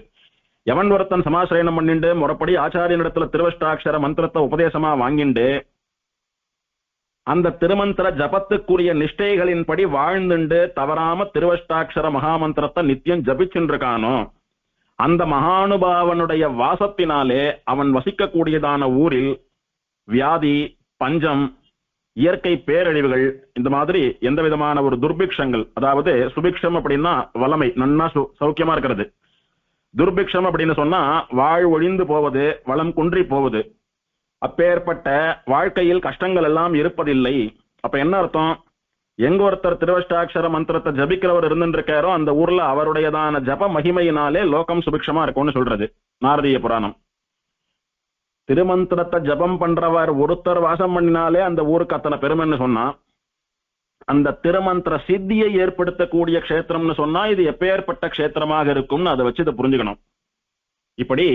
எவன் ஒருத்தன் சமாசிரயணம் பண்ணிண்டு முறைப்படி ஆச்சாரியனிடத்துல திருவஷ்டாட்சர மந்திரத்தை உபதேசமா வாங்கிண்டு அந்த திருமந்திர ஜபத்துக்குரிய நிஷ்டைகளின்படி வாழ்ந்துண்டு தவறாம திருவஷ்டாட்சர மகாமந்திரத்தை நித்தியம் ஜபிச்சுருக்கானோ அந்த மகானுபாவனுடைய வாசத்தினாலே அவன் வசிக்கக்கூடியதான ஊரில் வியாதி, பஞ்சம், இயற்கை பேரழிவுகள், இந்த மாதிரி எந்த விதமான ஒரு துர்பிக்ஷங்கள், அதாவது சுபிக்ஷம் அப்படின்னா வளமை, நன்னா சௌக்கியமா இருக்கிறது. துர்பிக்ஷம் அப்படின்னு சொன்னா வாழ்வொழிந்து போவது, வளம் குன்றி போவது. அப்பேற்பட்ட வாழ்க்கையில் கஷ்டங்கள் எல்லாம் இருப்பதில்லை. அப்ப என்ன அர்த்தம்? எங்க ஒருத்தர் திருவஷ்டாட்சர மந்திரத்தை ஜபிக்கிறவர் இருந்துருக்காரோ அந்த ஊர்ல அவருடையதான ஜப மகிமையினாலே லோகம் சுபிக்ஷமா இருக்கும்னு சொல்றது நாரதீய புராணம். திருமந்திரத்தை ஜபம் பண்றவர் ஒருத்தர் வாசம் பண்ணினாலே அந்த ஊருக்கு அத்தனை பெருமைன்னு சொன்னா, அந்த திருமந்திர சித்தியை ஏற்படுத்தக்கூடிய க்ஷேத்திரம்னு சொன்னா இது எப்பேற்பட்ட க்ஷேத்திரமாக இருக்கும்னு அதை வச்சு இதை புரிஞ்சுக்கணும். இப்படி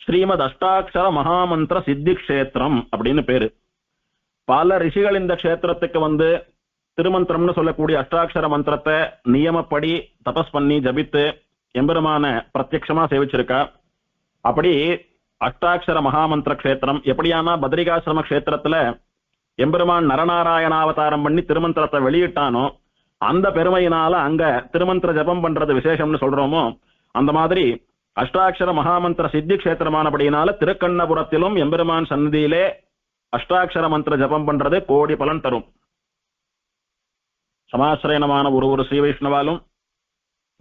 ஸ்ரீமத் அஷ்டாட்சர மகாமந்திர சித்தி க்ஷேத்திரம் அப்படின்னு பேரு. பல ரிஷிகள் இந்த க்ஷேத்திரத்துக்கு வந்து திருமந்திரம்னு சொல்லக்கூடிய அஷ்டாட்சர மந்திரத்தை நியமப்படி தபஸ் பண்ணி ஜபித்து எம்பெருமான பிரத்யட்சமா சேவிச்சிருக்கா. அப்படி அஷ்டாட்சர மகாமந்திர க்ஷேத்திரம் எப்படியானா பத்ரிகாசிரம க்ஷேத்திரத்துல எம்பெருமான் நரநாராயணாவதாரம் பண்ணி திருமந்திரத்தை வெளியிட்டானோ அந்த பெருமையினால அங்க திருமந்திர ஜபம் பண்றது விசேஷம்னு சொல்றோமோ, அந்த மாதிரி அஷ்டாட்சர மகாமந்திர சித்தி க்ஷேத்திரமானபடியினால திருக்கண்ணபுரத்திலும் எம்பெருமான் சந்நிதியிலே அஷ்டாட்சர மந்திர ஜபம் பண்றது கோடி பலன் தரும். சமாசிரயணமான ஒரு ஸ்ரீ வைஷ்ணவாலும்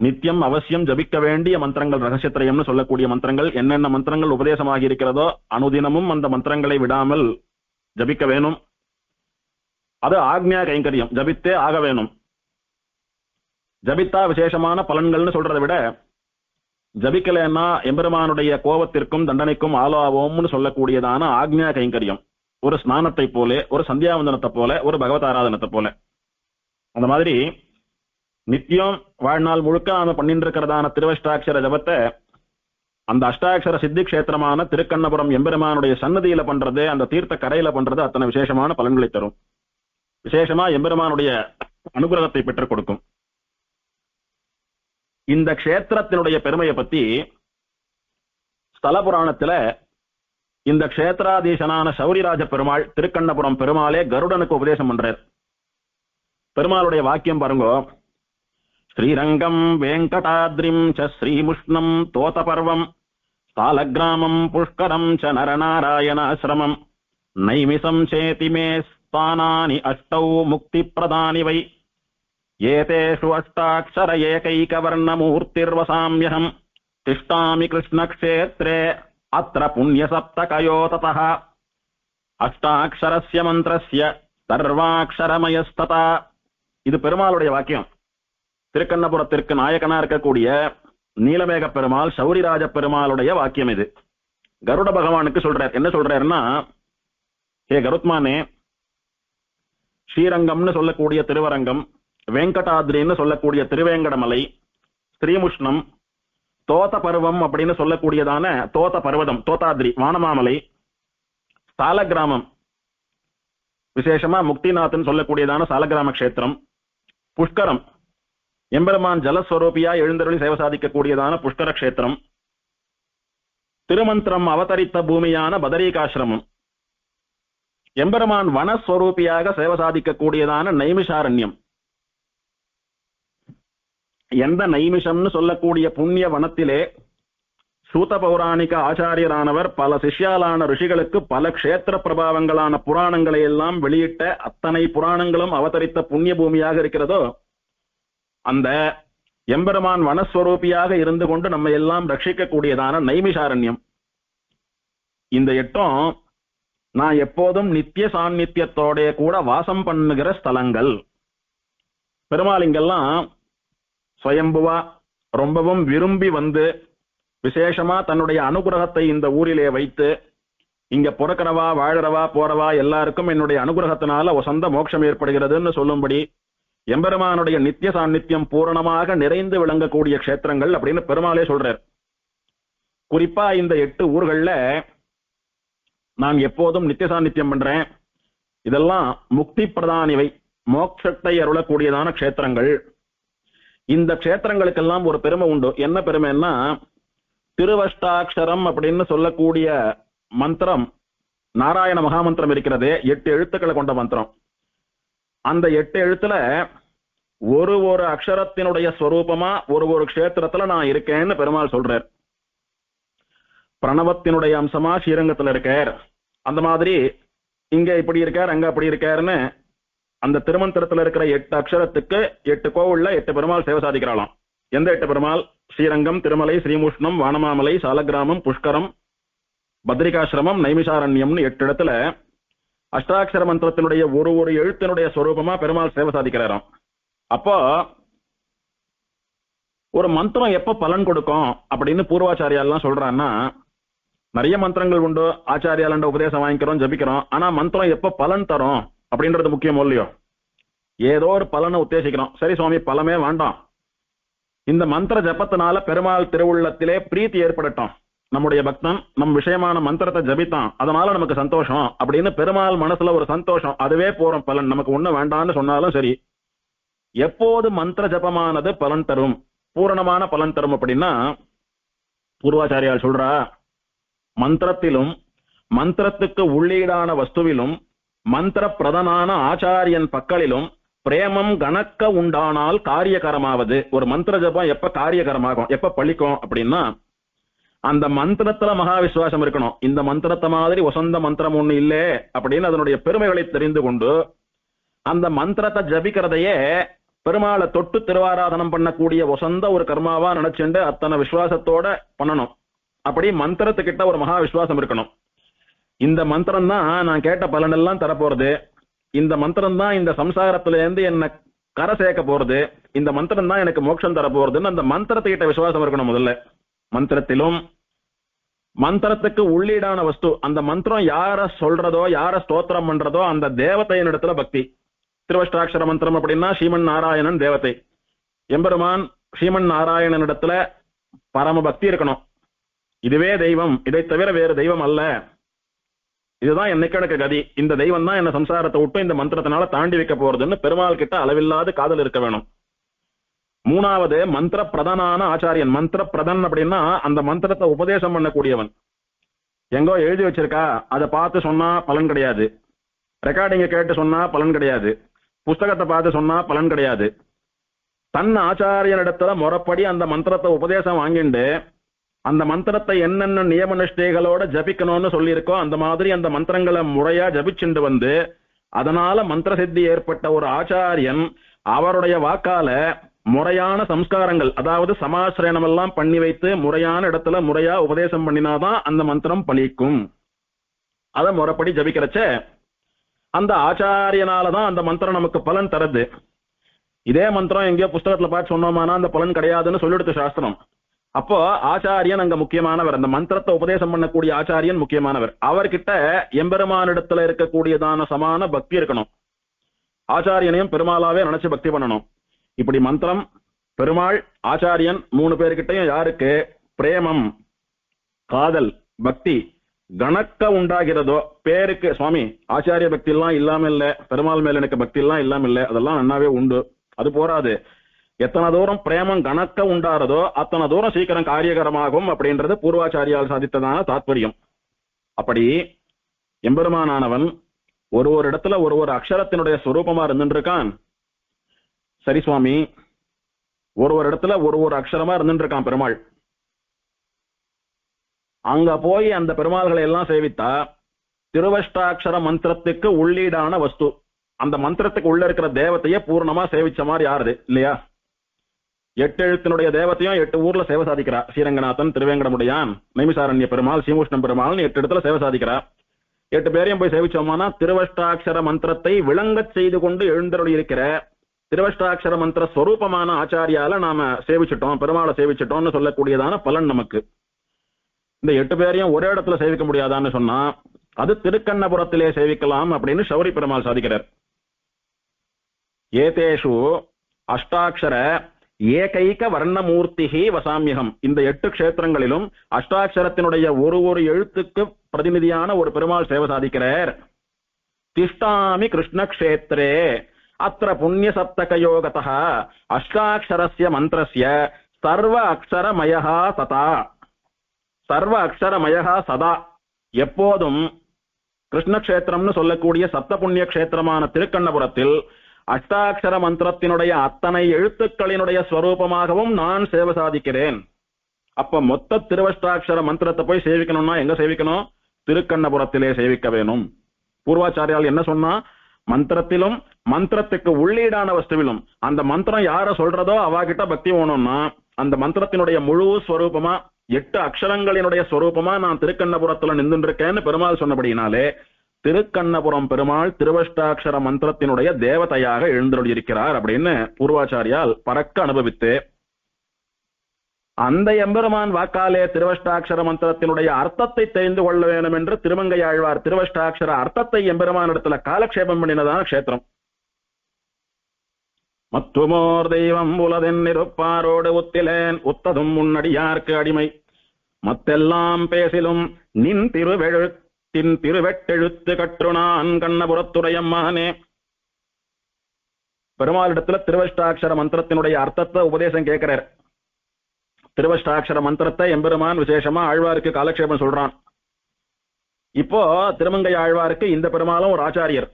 நித்தியம் அவசியம் ஜபிக்க வேண்டிய மந்திரங்கள், ரகசியத்திரயம்னு சொல்லக்கூடிய மந்திரங்கள், என்னென்ன மந்திரங்கள் உபதேசமாகி இருக்கிறதோ அனுதினமும் அந்த மந்திரங்களை விடாமல் ஜபிக்க வேணும். அது ஆக்ஞா கைங்கரியம், ஜபித்தே ஆக வேணும். ஜபித்தா விசேஷமான பலன்கள்னு சொல்றதை விட ஜபிக்கலன்னா எம்பெருமானுடைய கோபத்திற்கும் தண்டனைக்கும் ஆளாவோம்னு சொல்லக்கூடியதான ஆக்ஞா கைங்கரியம், ஒரு ஸ்நானத்தை போல, ஒரு சந்தியாவந்தனத்தை போல, ஒரு பகவத் ஆராதனத்தை போல. அந்த மாதிரி நித்தியம் வாழ்நாள் முழுக்க நாம பண்ணிட்டு இருக்கிறதான திருவஷ்டாட்சர ஜபத்தை அந்த அஷ்டாட்சர சித்தி க்ஷேத்திரமான திருக்கண்ணபுரம் எம்பெருமானுடைய சன்னதியில பண்றது, அந்த தீர்த்த கரையில பண்றது அத்தனை விசேஷமான பலன்களை தரும். விசேஷமா எம்பெருமானுடைய அனுகிரகத்தை பெற்றுக் கொடுக்கும். இந்த க்ஷேத்திரத்தினுடைய பெருமையை பத்தி ஸ்தல புராணத்துல இந்த க்ஷேத்ராதீசனான சௌரிராஜ பெருமாள் திருக்கண்ணபுரம் பெருமாளே கருடனுக்கு உபதேசம் பண்றார். பெருமாளுடைய வாக்கியம் பாருங்க. ஸ்ரீரங்கம் வேங்கடாத்ரிம் ச ஸ்ரீமுஷ்ணம் தோதபர்வம் ஸ்தாலகிராமம் புஷ்கரம் ச நரநாராயணாசிரமம் நைமிசம் சேதி மே ஸ்தானானி அஷ்டௌ முக்தி பிரதானி வை ஏதேஷு அஷ்டாட்சர ஏகைகவர்ணமூர்த்திர்வசாம்யஹம் திஷ்டாமி கிருஷ்ணக்ஷேத்ரே அத்ர புண்ணிய சப்தகயோ ததஹ அஷ்டாட்சரஸ்ய மந்திரஸ்ய சர்வாட்சரமயஸ்ததா. இது பெருமாளுடைய வாக்கியம். திருக்கண்ணபுரத்திற்கு நாயகனா இருக்கக்கூடிய நீலமேக பெருமாள் சௌரிராஜ பெருமாளுடைய வாக்கியம் இது. கருட பகவானுக்கு சொல்றார். என்ன சொல்றாருன்னா, ஹே கருத்மானே, ஸ்ரீரங்கம்னு சொல்லக்கூடிய திருவரங்கம், வெங்கடாத்ரின்னு சொல்லக்கூடிய திருவேங்கடமலை, ஸ்ரீமுஷ்ணம், தோத பருவம் அப்படின்னு சொல்லக்கூடியதான தோத பர்வதம், தோதாத்ரி வானமாமலை, சாலகிராமம் விசேஷமா முக்திநாதன் சொல்லக்கூடியதான சாலகிராம கஷேத்திரம், புஷ்கரம் எம்பெருமான் ஜலஸ்வரூபியா எழுந்தருளி சேவை சாதிக்கக்கூடியதான புஷ்கர கஷேத்திரம், திருமந்திரம் அவதரித்த பூமியான பதரீகாசிரமம், எம்பெருமான் வனஸ்வரூபியாக சேவை சாதிக்கக்கூடியதான நைமிஷாரண்யம். எந்த நைமிஷம்னு சொல்லக்கூடிய புண்ணிய வனத்திலே சூத பௌராணிக ஆச்சாரியரானவர் பல சிஷ்யாலான ரிஷிகளுக்கு பல க்ஷேத்திர பிரபாவங்களான புராணங்களை எல்லாம் வெளியிட்ட அத்தனை புராணங்களும் அவதரித்த புண்ணிய பூமியாக இருக்கிறதோ அந்த எம்பெருமான் வனஸ்வரூபியாக இருந்து கொண்டு நம்ம எல்லாம் ரட்சிக்கக்கூடியதான நைமிஷாரண்யம். இந்த எட்டும் நான் எப்போதும் நித்திய சாநித்தியத்தோட கூட வாசம் பண்ணுகிற ஸ்தலங்கள். பெருமாள் இங்கெல்லாம் ஸ்வயம்புவா ரொம்பவும் விரும்பி வந்து விசேஷமா தன்னுடைய அனுகிரகத்தை இந்த ஊரிலே வைத்து, இங்க பிறக்கிறவா வாழறவா போறவா எல்லாருக்கும் என்னுடைய அனுகிரகத்தினால சொந்த மோட்சம் ஏற்படுகிறதுன்னு சொல்லும்படி எம்பெருமானுடைய நித்திய சாநித்தியம் பூரணமாக நிறைந்து விளங்கக்கூடிய க்ஷேத்திரங்கள் அப்படின்னு பெருமாளே சொல்றார். குறிப்பா இந்த 8 ஊர்கள்ல நான் எப்போதும் நித்திய சாநித்தியம் பண்றேன். இதெல்லாம் முக்தி பிரதானிவை, மோட்சத்தை அருளக்கூடியதான க்ஷேத்திரங்கள். இந்த க்ஷேத்திரங்களுக்கெல்லாம் ஒரு பெருமை உண்டு. என்ன பெருமைன்னா, திருவஷ்டாட்சரம் அப்படின்னு சொல்லக்கூடிய மந்திரம், நாராயண மகாமந்திரம் இருக்கிறதே 8 எழுத்துக்களை கொண்ட மந்திரம். அந்த 8 எழுத்துல ஒரு ஒரு அக்ஷரத்தினுடைய ஸ்வரூபமா ஒரு க்ஷேத்திரத்துல நான் இருக்கேன்னு பெருமாள் சொல்றார். பிரணவத்தினுடைய அம்சமா ஸ்ரீரங்கத்துல இருக்கார். அந்த மாதிரி இங்க இப்படி இருக்கார், அங்க அப்படி இருக்காருன்னு அந்த திருமந்திரத்துல இருக்கிற 8 அக்ஷரத்துக்கு 8 கோவில்ல 8 பெருமாள் சேவை சாதிக்கிறாளாம். எந்த 8 பெருமாள்? ஸ்ரீரங்கம், திருமலை, ஸ்ரீமுஷ்ணம், வானமாமலை, சாலக்கிராமம், புஷ்கரம், பத்ரிகாசிரமம், நைமிஷாரண்யம்னு 8 இடத்துல அஷ்டாட்சர மந்திரத்தினுடைய ஒரு எழுத்தினுடைய ஸ்வரூபமா பெருமாள் சேவை சாதிக்கிறாராம். அப்போ ஒரு மந்திரம் எப்ப பலன் கொடுக்கும் அப்படின்னு பூர்வாச்சாரியாலாம் சொல்றான்னா, நிறைய மந்திரங்கள் உண்டு, ஆச்சாரியால உபதேசம் வாங்கிக்கிறோம், ஜபிக்கிறோம். ஆனா மந்திரம் எப்ப பலன் தரும் அப்படின்றது முக்கியம் இல்லையோ? ஏதோ ஒரு பலனை உத்தேசிக்கிறோம், சரி சுவாமி பலமே வேண்டாம், இந்த மந்திர ஜபத்தினால பெருமாள் திருவுள்ளத்திலே பிரீத்தி ஏற்படட்டும், நம்முடைய பக்தன் நம் விஷயமான மந்திரத்தை ஜபித்தான், அதனால நமக்கு சந்தோஷம் அப்படின்னு பெருமாள் மனசுல ஒரு சந்தோஷம், அதுவே போறோம் பலன், நமக்கு ஒண்ணு வேண்டாம்னு சொன்னாலும் சரி. எப்போது மந்திர ஜபமானது பலன் தரும், பூரணமான பலன் தரும் அப்படின்னா, பூர்வாச்சாரியால் சொல்றா, மந்திரத்திலும் மந்திரத்துக்கு உள்ளீடான வஸ்துவிலும் மந்திர பிரதனான ஆச்சாரியன் பக்கலிலும் பிரேமம் கணக்க உண்டானால் காரியகரமாவது. ஒரு மந்திர ஜபம் எப்ப காரியகரமாகும், எப்ப பழிக்கும் அப்படின்னா, அந்த மந்திரத்துல மகா விசுவாசம் இருக்கணும். இந்த மந்திரத்தை மாதிரி வசந்த மந்திரம் ஒண்ணு இல்லே அப்படின்னு அதனுடைய பெருமைகளை தெரிந்து கொண்டு அந்த மந்திரத்தை ஜபிக்கிறதையே பெருமாளை தொட்டு திருவாராதனம் பண்ணக்கூடிய வசந்த ஒரு கர்மாவா நினைச்சுண்டு அத்தனை விசுவாசத்தோட பண்ணணும். அப்படி மந்திரத்துக்கிட்ட ஒரு மகா விசுவாசம் இருக்கணும். இந்த மந்திரம் தான் நான் கேட்ட பலன் எல்லாம் தரப்போறது, இந்த மந்திரம் தான் இந்த சம்சாரத்துல இருந்து என்ன கரை சேர்க்க போறது, இந்த மந்திரம் தான் எனக்கு மோட்சம் தர போறதுன்னு அந்த மந்திரத்துக்கிட்ட விசுவாசம் இருக்கணும். முதல்ல மந்திரத்திலும் மந்திரத்துக்கு உள்ளீடான வஸ்து, அந்த மந்திரம் யார சொல்றதோ யார ஸ்தோத்திரம் பண்றதோ அந்த தேவதையின் இடத்துல பக்தி. திருவஷ்டாட்சர மந்திரம் அப்படின்னா ஸ்ரீமன் நாராயணன் தேவதை, எம்பெருமான் ஸ்ரீமன் நாராயணன் இடத்துல பரம பக்தி இருக்கணும். இதுவே தெய்வம், இதை தவிர வேறு தெய்வம் அல்ல, இதுதான் என்னைக்கு எனக்கு கதி, இந்த தெய்வம் தான் என்ன சம்சாரத்தை விட்டு இந்த மந்திரத்தினால தாண்டி வைக்க போறதுன்னு பெருமாள் கிட்ட அளவில்லாத காதல் இருக்க வேணும். மூணாவது மந்திர பிரதனான ஆச்சாரியன். மந்திர பிரதன் அப்படின்னா அந்த மந்திரத்தை உபதேசம் பண்ணக்கூடியவன். எங்கோ எழுதி வச்சிருக்கா அதை பார்த்து சொன்னா பலன் கிடையாது, ரெக்கார்டிங்க கேட்டு சொன்னா பலன் கிடையாது, புஸ்தகத்தை பார்த்து சொன்னா பலன் கிடையாது. தன் ஆச்சாரியனிடத்துல முறைப்படி அந்த மந்திரத்தை உபதேசம் வாங்கிண்டு அந்த மந்திரத்தை என்னென்ன நியம நிஷ்டைகளோட ஜபிக்கணும்னு சொல்லியிருக்கோ அந்த மாதிரி அந்த மந்திரங்களை முறையா ஜபிச்சுண்டு வந்து அதனால மந்திர சித்தி ஏற்பட்ட ஒரு ஆச்சாரியன் அவருடைய வாக்கால முறையான சம்ஸ்காரங்கள், அதாவது சமாசிரயணம் எல்லாம் பண்ணி வைத்து முறையான இடத்துல முறையா உபதேசம் பண்ணினாதான் அந்த மந்திரம் பலிக்கும். அதை முறைப்படி ஜபிக்கிறச்ச அந்த ஆச்சாரியனாலதான் அந்த மந்திரம் நமக்கு பலன் தருது. இதே மந்திரம் எங்கேயோ புஸ்தகத்துல பார்த்து சொன்னோமானா அந்த பலன் கிடையாதுன்னு சொல்லிடுது சாஸ்திரம். அப்போ ஆச்சாரியன் அங்க முக்கியமானவர், அந்த மந்திரத்தை உபதேசம் பண்ணக்கூடிய ஆச்சாரியன் முக்கியமானவர். அவர்கிட்ட எம்பெருமானிடத்துல இருக்கக்கூடியதான சமான பக்தி இருக்கணும். ஆச்சாரியனையும் பெருமாளாவே நினைச்சு பக்தி பண்ணணும். இப்படி மந்திரம், பெருமாள், ஆச்சாரியன் 3 பேர்கிட்டையும் யாருக்கு பிரேமம், காதல், பக்தி கணக்க உண்டாகிறதோ, பேருக்கு சுவாமி ஆச்சாரிய பக்தி எல்லாம் இல்லாம இல்ல, பெருமாள் மேல எனக்கு பக்தி எல்லாம் இல்லாம இல்ல, அதெல்லாம் நன்னாவே உண்டு, அது போராது, எத்தனை தூரம் பிரேமம் கணக்க உண்டாறதோ அத்தனை தூரம் சீக்கிரம் காரியகரமாகும் அப்படின்றது பூர்வாச்சாரியால் சாதித்ததான தாத்பரியம். அப்படி எம்பெருமானானவன் ஒரு இடத்துல ஒரு அக்ஷரத்தினுடைய ஸ்வரூபமா இருந்துருக்கான். சரி சுவாமி, ஒரு இடத்துல ஒரு அக்ஷரமா இருந்துருக்கான் பெருமாள். அங்க போய் அந்த பெருமாள்களை எல்லாம் சேவித்தா திருவஷ்டாட்சர மந்திரத்துக்கு உள்ளீடான வஸ்து, அந்த மந்திரத்துக்கு உள்ள இருக்கிற தேவத்தையே பூர்ணமா சேவிச்ச மாதிரி யாருது இல்லையா? 8 எழுத்தினுடைய தேவத்தையும் 8 ஊர்ல சேவை சாதிக்கிறா. ஸ்ரீரங்கநாதன், திருவேங்கடமுடையான், நைமிசாரண்ய பெருமாள், ஸ்ரீமுஷ்ணம் பெருமாள்னு 8 இடத்துல சேவை சாதிக்கிறா. 8 பேரையும் போய் சேவிச்சோம்னா திருவஷ்டாட்சர மந்திரத்தை விளங்கச் செய்து கொண்டு எழுந்தருளி இருக்கிற திருவஷ்டாட்சர மந்திர ஸ்வரூபமான ஆச்சாரியால நாம சேவிச்சிட்டோம், பெருமாளை சேவிச்சிட்டோம்னு சொல்லக்கூடியதான பலன் நமக்கு. இந்த 8 பேரையும் ஒரே இடத்துல சேவிக்க முடியாதான்னு சொன்னா அது திருக்கண்ணபுரத்திலே சேவிக்கலாம் அப்படின்னு சௌரி பெருமாள் சாதிக்கிறார். ஏதேஷு அஷ்டாட்சர ஏகைக வர்ணமூர்த்திகி வசாமியகம். இந்த 8 க்ஷேத்திரங்களிலும் அஷ்டாட்சரத்தினுடைய ஒரு எழுத்துக்கு பிரதிநிதியான ஒரு பெருமாள் சேவை சாதிக்கிறார். திஷ்டாமி கிருஷ்ண க்ஷேத்ரே அத்திர புண்ணிய சப்தகயோகதः அஷ்டாட்சரஸ்ய மந்திரஸ்ய சர்வ அக்ஷரமயஹ ததா. சர்வ அக்ஷரமயஹ சதா. எப்போதும் கிருஷ்ண க்ஷேத்திரம்னு சொல்லக்கூடிய சப்த புண்ணிய க்ஷேத்திரமான திருக்கண்ணபுரத்தில் அஷ்டாட்சர மந்திரத்தினுடைய அத்தனை எழுத்துக்களினுடைய ஸ்வரூபமாகவும் நான் சேவை சாதிக்கிறேன். அப்ப மொத்த திருவஷ்டாட்சர மந்திரத்தை போய் சேவிக்கணும்னா எங்க சேவிக்கணும்? திருக்கண்ணபுரத்திலே சேவிக்க வேணும். பூர்வாச்சாரியால் என்ன சொன்னா, மந்திரத்திலும் மந்திரத்துக்கு உள்ளீடான வஸ்துவிலும் அந்த மந்திரம் யார சொல்றதோ அவாகிட்ட பக்தி வேணும்னா அந்த மந்திரத்தினுடைய முழு ஸ்வரூபமா 8 அக்ஷரங்களினுடைய ஸ்வரூபமா நான் திருக்கண்ணபுரத்துல நின்று இருக்கேன்னு பெருமாள் சொன்னபடினாலே திருக்கண்ணபுரம் பெருமாள் திருவஷ்டாட்சர மந்திரத்தினுடைய தேவதையாக எழுந்தருளியிருக்கிறார் அப்படின்னு பூர்வாச்சாரியால் பறக்க அனுபவித்து, அந்த எம்பெருமான் வாக்காலே திருவஷ்டாட்சர மந்திரத்தினுடைய அர்த்தத்தை தெரிந்து கொள்ள வேண்டும் என்று திருமங்கையாழ்வார் திருவஷ்டாட்சர அர்த்தத்தை எம்பெருமான் இடத்துல காலக்ஷேபம் பண்ணினதான கஷேத்திரம். மத்துமோர் தெய்வம் உலதென் இருப்பாரோடு உத்திலேன் உத்ததும் முன்னடியார்க்கு அடிமை மத்தெல்லாம் பேசிலும் நின் திருவெட்டெழுத்து கற்றுனான் கண்ணபுரத்துடையம்மானே. பெருமாளிடத்துல திருவஷ்டாட்சர மந்திரத்தினுடைய அர்த்தத்தை உபதேசம் கேட்கிறார். திருவஷ்டாட்சர மந்திரத்தை எம்பெருமான் விசேஷமா ஆழ்வாருக்கு காலக்ஷேபம் சொல்றான். இப்போ திருமங்கை ஆழ்வாருக்கு இந்த பெருமாளும் ஒரு ஆச்சாரியர்.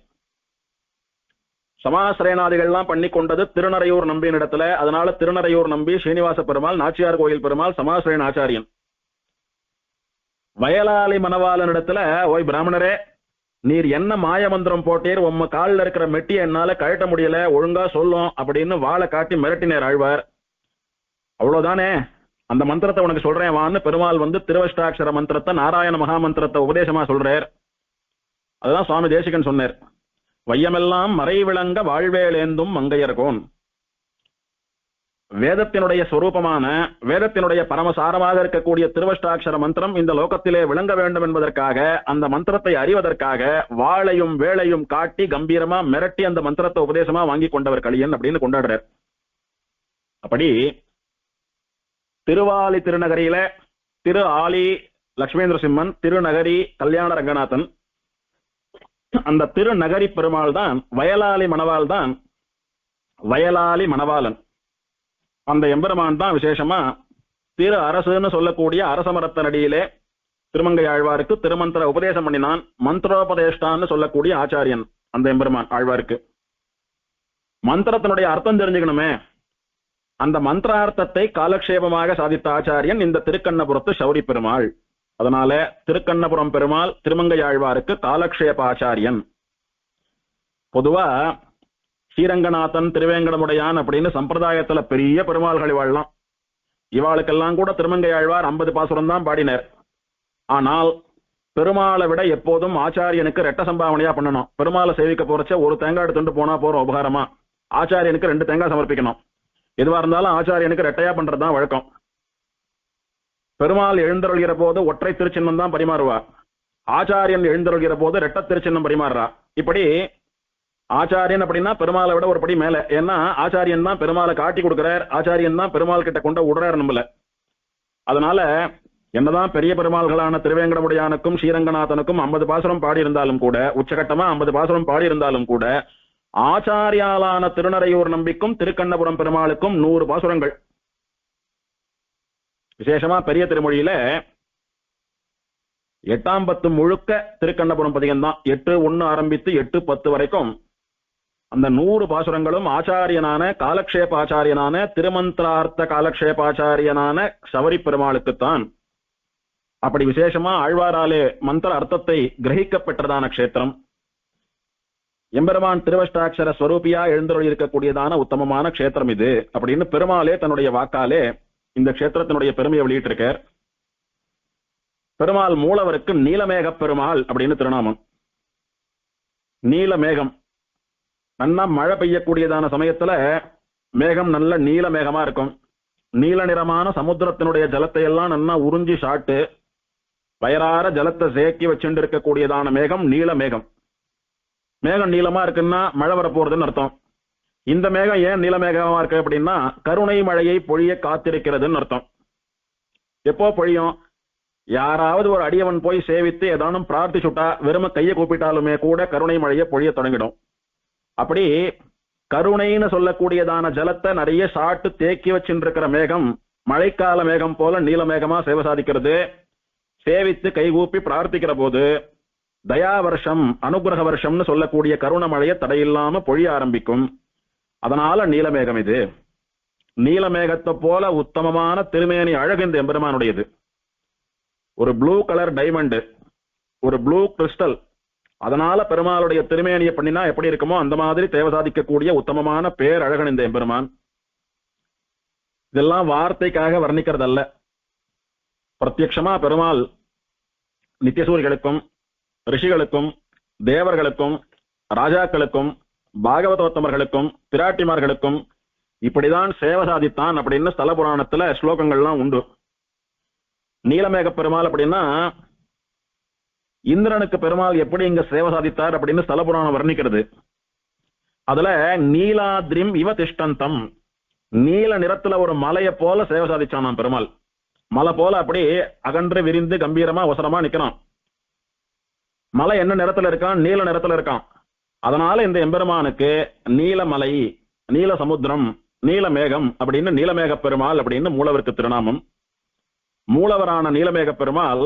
சமாசிரயனாதிகள்லாம் பண்ணி கொண்டது திருநறையூர் நம்பியின் இடத்துல. அதனால திருநறையூர் நம்பி ஸ்ரீனிவாச பெருமாள் நாச்சியார் கோயில் பெருமாள் சமாசிரயன் ஆச்சாரியன். வயலாளி மணவாளன் இடத்துல, ஓய் பிராமணரே, நீர் என்ன மாய மந்திரம் போட்டீர், உம்ம காலில் இருக்கிற மெட்டியை என்னால கழட்ட முடியல, ஒழுங்கா சொல்லும் அப்படின்னு வாழை காட்டி மிரட்டினார் ஆழ்வார். அவ்வளவுதானே, அந்த மந்திரத்தை உனக்கு சொல்றேன் வான்னு பெருமாள் வந்து திருவஷ்டாட்சர மந்திரத்தை நாராயண மகாமந்திரத்தை உபதேசமா சொல்றார். அதுதான் சுவாமி தேசிகன் சொன்னார், வையமெல்லாம் மறை விளங்க வாழ்வேலேந்தும் மங்கையர்கோன். வேதத்தினுடைய ஸ்வரூபமான வேதத்தினுடைய பரமசாரமாக இருக்கக்கூடிய திருவஷ்டாட்சர மந்திரம் இந்த லோகத்திலே விளங்க வேண்டும் என்பதற்காக, அந்த மந்திரத்தை அறிவதற்காக வாளையும் வேளையும் காட்டி கம்பீரமா மிரட்டி அந்த மந்திரத்தை உபதேசமா வாங்கி கொண்டவர் கலியன் அப்படின்னு கொண்டாடுறார். அப்படி திருவாலி திருநகரியில திரு ஆலி லட்சுமேந்திர சிம்மன், திருநகரி கல்யாண ரங்கநாதன், அந்த திருநகரி பெருமாள் தான் வயலாளி மணவாள் தான் வயலாளி மணவாளன். அந்த எம்பெருமான் தான் விசேஷமா திரு அரசுன்னு சொல்லக்கூடிய அரசமரத்தனடியிலே திருமங்கை ஆழ்வாருக்கு திருமந்திர உபதேசம் பண்ணினான். மந்திரோபதேஷ்டான்னு சொல்லக்கூடிய ஆச்சாரியன் அந்த எம்பெருமான் ஆழ்வாருக்கு. மந்திரத்தினுடைய அர்த்தம் தெரிஞ்சுக்கணுமே, அந்த மந்திரார்த்தத்தை காலக்ஷேபமாக சாதித்த ஆச்சாரியன் இந்த திருக்கண்ணபுரத்து சௌரி பெருமாள். அதனால திருக்கண்ணபுரம் பெருமாள் திருமங்கை ஆழ்வாருக்கு காலக்ஷேப ஆச்சாரியன். பொதுவா ஸ்ரீரங்கநாதன் திருவேங்கடமுடையான் அப்படின்னு சம்பிரதாயத்துல பெரிய பெருமாள்கள் இவாள்லாம். இவாளுக்கெல்லாம் கூட திருமங்கை ஆழ்வார் 50 பாசுரம் தான் பாடினார். ஆனால் பெருமாளை விட எப்போதும் ஆச்சாரியனுக்கு ரெட்ட சம்பாவனையா பண்ணணும். பெருமாளை சேவிக்க போறச்ச ஒரு தேங்காய் எடுத்துட்டு போனா போறோம் உபகாரமா, ஆச்சாரியனுக்கு 2 தேங்காய் சமர்ப்பிக்கணும். எதுவா இருந்தாலும் ஆச்சாரியனுக்கு ரெட்டையா பண்றதுதான் வழக்கம். பெருமாள் எழுந்தருள்கிற போது ஒற்றை திருச்சின்னம் தான் பரிமாறுவா, ஆச்சாரியன் எழுந்தருள்கிற போது ரெட்ட திருச்சின்னம் பரிமாறுறா. இப்படி ஆச்சாரியன் அப்படின்னா பெருமாளை விட ஒரு படி மேல. ஏன்னா ஆச்சாரியன் தான் பெருமாளை காட்டி கொடுக்கிறார், ஆச்சாரியன் தான் பெருமாள் கிட்ட கொண்ட விடுறார் நம்மள. அதனால என்னதான் பெரிய பெருமாள்களான திருவேங்கடமுடையானுக்கும் ஸ்ரீரங்கநாதனுக்கும் 50 பாசுரம் பாடி இருந்தாலும் கூட, உச்சகட்டமா 50 பாசுரம் பாடி இருந்தாலும் கூட, ஆச்சாரியாலான திருநறையூர் நம்பிக்கும் திருக்கண்ணபுரம் பெருமாளுக்கும் 100 பாசுரங்கள். விசேஷமா பெரிய திருமொழியில 8ஆம் பத்து முழுக்க திருக்கண்ணபுரம் பதிகம் தான். 8:1 ஆரம்பித்து 8:10 வரைக்கும் அந்த 100 பாசுரங்களும் ஆச்சாரியனான காலக்ஷேப ஆச்சாரியனான திருமந்திரார்த்த காலக்ஷேபாச்சாரியனான சவரி பெருமாளுக்குத்தான். அப்படி விசேஷமா ஆழ்வாராலே மந்திர அர்த்தத்தை கிரகிக்கப்பட்டதான கஷேத்திரம். எம்பெருமான் திருவஷ்டாட்சர ஸ்வரூபியா எழுந்தருள் இருக்கக்கூடியதான உத்தமமான கஷேத்திரம் இது அப்படின்னு பெருமாளே தன்னுடைய வாக்காலே இந்த கஷேத்திரத்தினுடைய பெருமையை வெளியிட்டிருக்கார். பெருமாள் மூலவருக்கு நீலமேக பெருமாள் அப்படின்னு திருநாமம். நீலமேகம், நல்லா மழை பெய்யக்கூடியதான சமயத்துல மேகம் நல்ல நீல மேகமா இருக்கும். நீல நிறமான சமுத்திரத்தினுடைய ஜலத்தை எல்லாம் நல்லா உறிஞ்சி சாட்டு வயறார ஜலத்தை சேக்கி வச்சுட்டு இருக்கக்கூடியதான மேகம் நீல மேகம். மேகம் நீளமா இருக்குன்னா மழை வரப்போறதுன்னு அர்த்தம். இந்த மேகம் ஏன் நீலமேகமா இருக்கு அப்படின்னா கருணை மழையை பொழிய காத்திருக்கிறதுன்னு அர்த்தம். எப்போ பொழியும்? யாராவது ஒரு அடியவன் போய் சேவித்து ஏதானும் பிரார்த்திச்சுட்டா, வெறும கையை கூப்பிட்டாலுமே கூட கருணை மழையை பொழிய தொடங்கிடும். அப்படி கருணைன்னு சொல்லக்கூடியதான ஜலத்தை நிறைய சாட்டு தேக்கி வச்சுருக்கிற மேகம் மழைக்கால மேகம் போல நீலமேகமா சேவை சாதிக்கிறது. சேவித்து கைகூப்பி பிரார்த்திக்கிற போது தயா வருஷம் அனுகிரக வருஷம்னு சொல்லக்கூடிய கருண மழையை தடையில்லாம பொழிய ஆரம்பிக்கும். அதனால நீலமேகம் இது. நீலமேகத்தை போல உத்தமமான திருமேனி அழகு இந்த எம்பெருமானுடையது. ஒரு ப்ளூ கலர் டைமண்ட், ஒரு ப்ளூ கிறிஸ்டல், அதனால பெருமாளுடைய திருமேனியை பண்ணினா எப்படி இருக்குமோ அந்த மாதிரி தேவ சாதிக்கக்கூடிய உத்தமமான பேரழகன் இந்த எம்பெருமான். இதெல்லாம் வார்த்தைக்காக வர்ணிக்கிறதல்ல. பிரத்யட்சமா பெருமாள் நித்தியசூரிகளுக்கும் ரிஷிகளுக்கும் தேவர்களுக்கும் ராஜாக்களுக்கும் பாகவதோத்தமர்களுக்கும் பிராட்டிமார்களுக்கும் இப்படிதான் சேவை சாதித்தான் அப்படின்னு ஸ்தல புராணத்துல ஸ்லோகங்கள்லாம் உண்டு. நீலமேக பெருமாள் அப்படின்னா இந்திரனுக்கு பெருமாள் எப்படி இங்க சேவை சாதித்தார் அப்படின்னு ஸ்தல புராணம் வர்ணிக்கிறது. அதுல நீலாத்ரிம் இவ திஷ்டந்தம், நீல நிறத்துல ஒரு மலையை போல சேவை சாதிச்சான் பெருமாள். மலை போல அப்படி அகன்று விரிந்து கம்பீரமா அவசரமா நிக்கிறான். மலை என்ன நிறத்துல இருக்கான்? நீல நிறத்துல இருக்கான். அதனால இந்த எம்பெருமானுக்கு நீலமலை, நீல சமுத்திரம், நீலமேகம் அப்படின்னு நீலமேக பெருமாள் அப்படின்னு மூலவருக்கு திருநாமம். மூலவரான நீலமேக பெருமாள்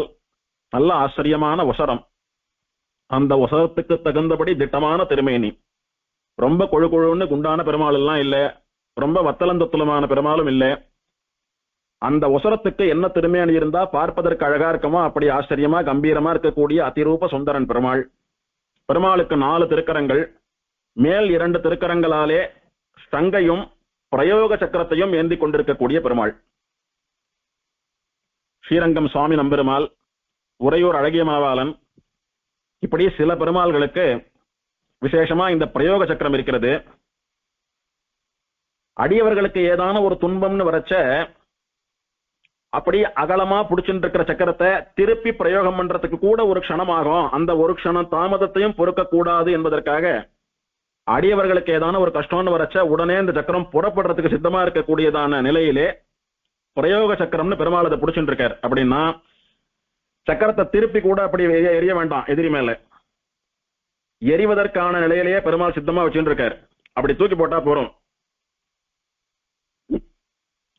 நல்ல ஆச்சரியமான ஒசரம். அந்த ஒசரத்துக்கு தகுந்தபடி திட்டமான திருமேனி. ரொம்ப கொழு கொழுன்னு குண்டான பெருமாள் எல்லாம் இல்ல, ரொம்ப வத்தலந்தத்துலமான பெருமாளும் இல்ல. அந்த ஒசரத்துக்கு என்ன திருமேனி இருந்தா பார்ப்பதற்கு அழகா இருக்குமோ அப்படி ஆச்சரியமா கம்பீரமா இருக்கக்கூடிய அதிரூப சுந்தரன் பெருமாள். பெருமாளுக்கு 4 திருக்கரங்கள். மேல் 2 திருக்கரங்களாலே சங்கையும் பிரயோக சக்கரத்தையும் ஏந்தி கொண்டிருக்கக்கூடிய பெருமாள். ஸ்ரீரங்கம் சுவாமி நம்பெருமாள், உறையூர் அழகிய மாவாளன், இப்படி சில பெருமாள்களுக்கு விசேஷமா இந்த பிரயோக சக்கரம் இருக்கிறது. அடியவர்களுக்கு ஏதான ஒரு துன்பம்னு வரச்ச அப்படி அகலமா புடிச்சுட்டு இருக்கிற சக்கரத்தை திருப்பி பிரயோகம் பண்றதுக்கு கூட ஒரு க்ஷணம் ஆகும். அந்த ஒரு க்ஷணம் தாமதத்தையும் பொறுக்க கூடாது என்பதற்காக அடியவர்களுக்கு ஏதான ஒரு கஷ்டம்னு வரச்ச உடனே இந்த சக்கரம் புறப்படுறதுக்கு சித்தமா இருக்கக்கூடியதான நிலையிலே பிரயோக சக்கரம்னு பெருமாள் அதை புடிச்சுட்டு இருக்கார். அப்படின்னா சக்கரத்தை திருப்பி கூட அப்படி எரிய வேண்டாம், எதிரி மேல எரிவதற்கான நிலையிலேயே பெருமாள் சித்தமா வச்சுட்டு இருக்கார். அப்படி தூக்கி போட்டா போறோம்.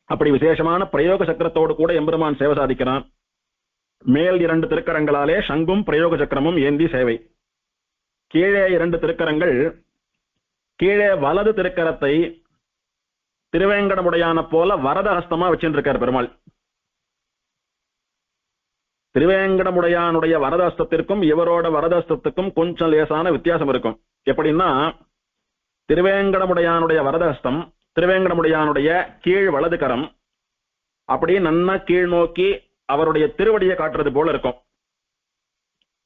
அப்படி விசேஷமான பிரயோக சக்கரத்தோடு கூட எம்பெருமான் சேவை சாதிக்கிறான். மேல் 2 திருக்கரங்களாலே சங்கும் பிரயோக சக்கரமும் ஏந்தி சேவை. கீழே 2 திருக்கரங்கள், கீழே வலது திருக்கரத்தை திருவேங்கடமுடையான போல வரதஹஸ்தமா வச்சுருக்கார் பெருமாள். திருவேங்கடமுடையானுடைய வரதஹஸ்தத்திற்கும் இவரோட வரதஹஸ்தத்துக்கும் கொஞ்சம் லேசான வித்தியாசம் இருக்கும். எப்படின்னா திருவேங்கடமுடையானுடைய வரதஹஸ்தம் திருவேங்கடமுடையானுடைய கீழ் வலது கரம் அப்படி நன்னா கீழ் நோக்கி அவருடைய திருவடியை காட்டுறது போல இருக்கும்.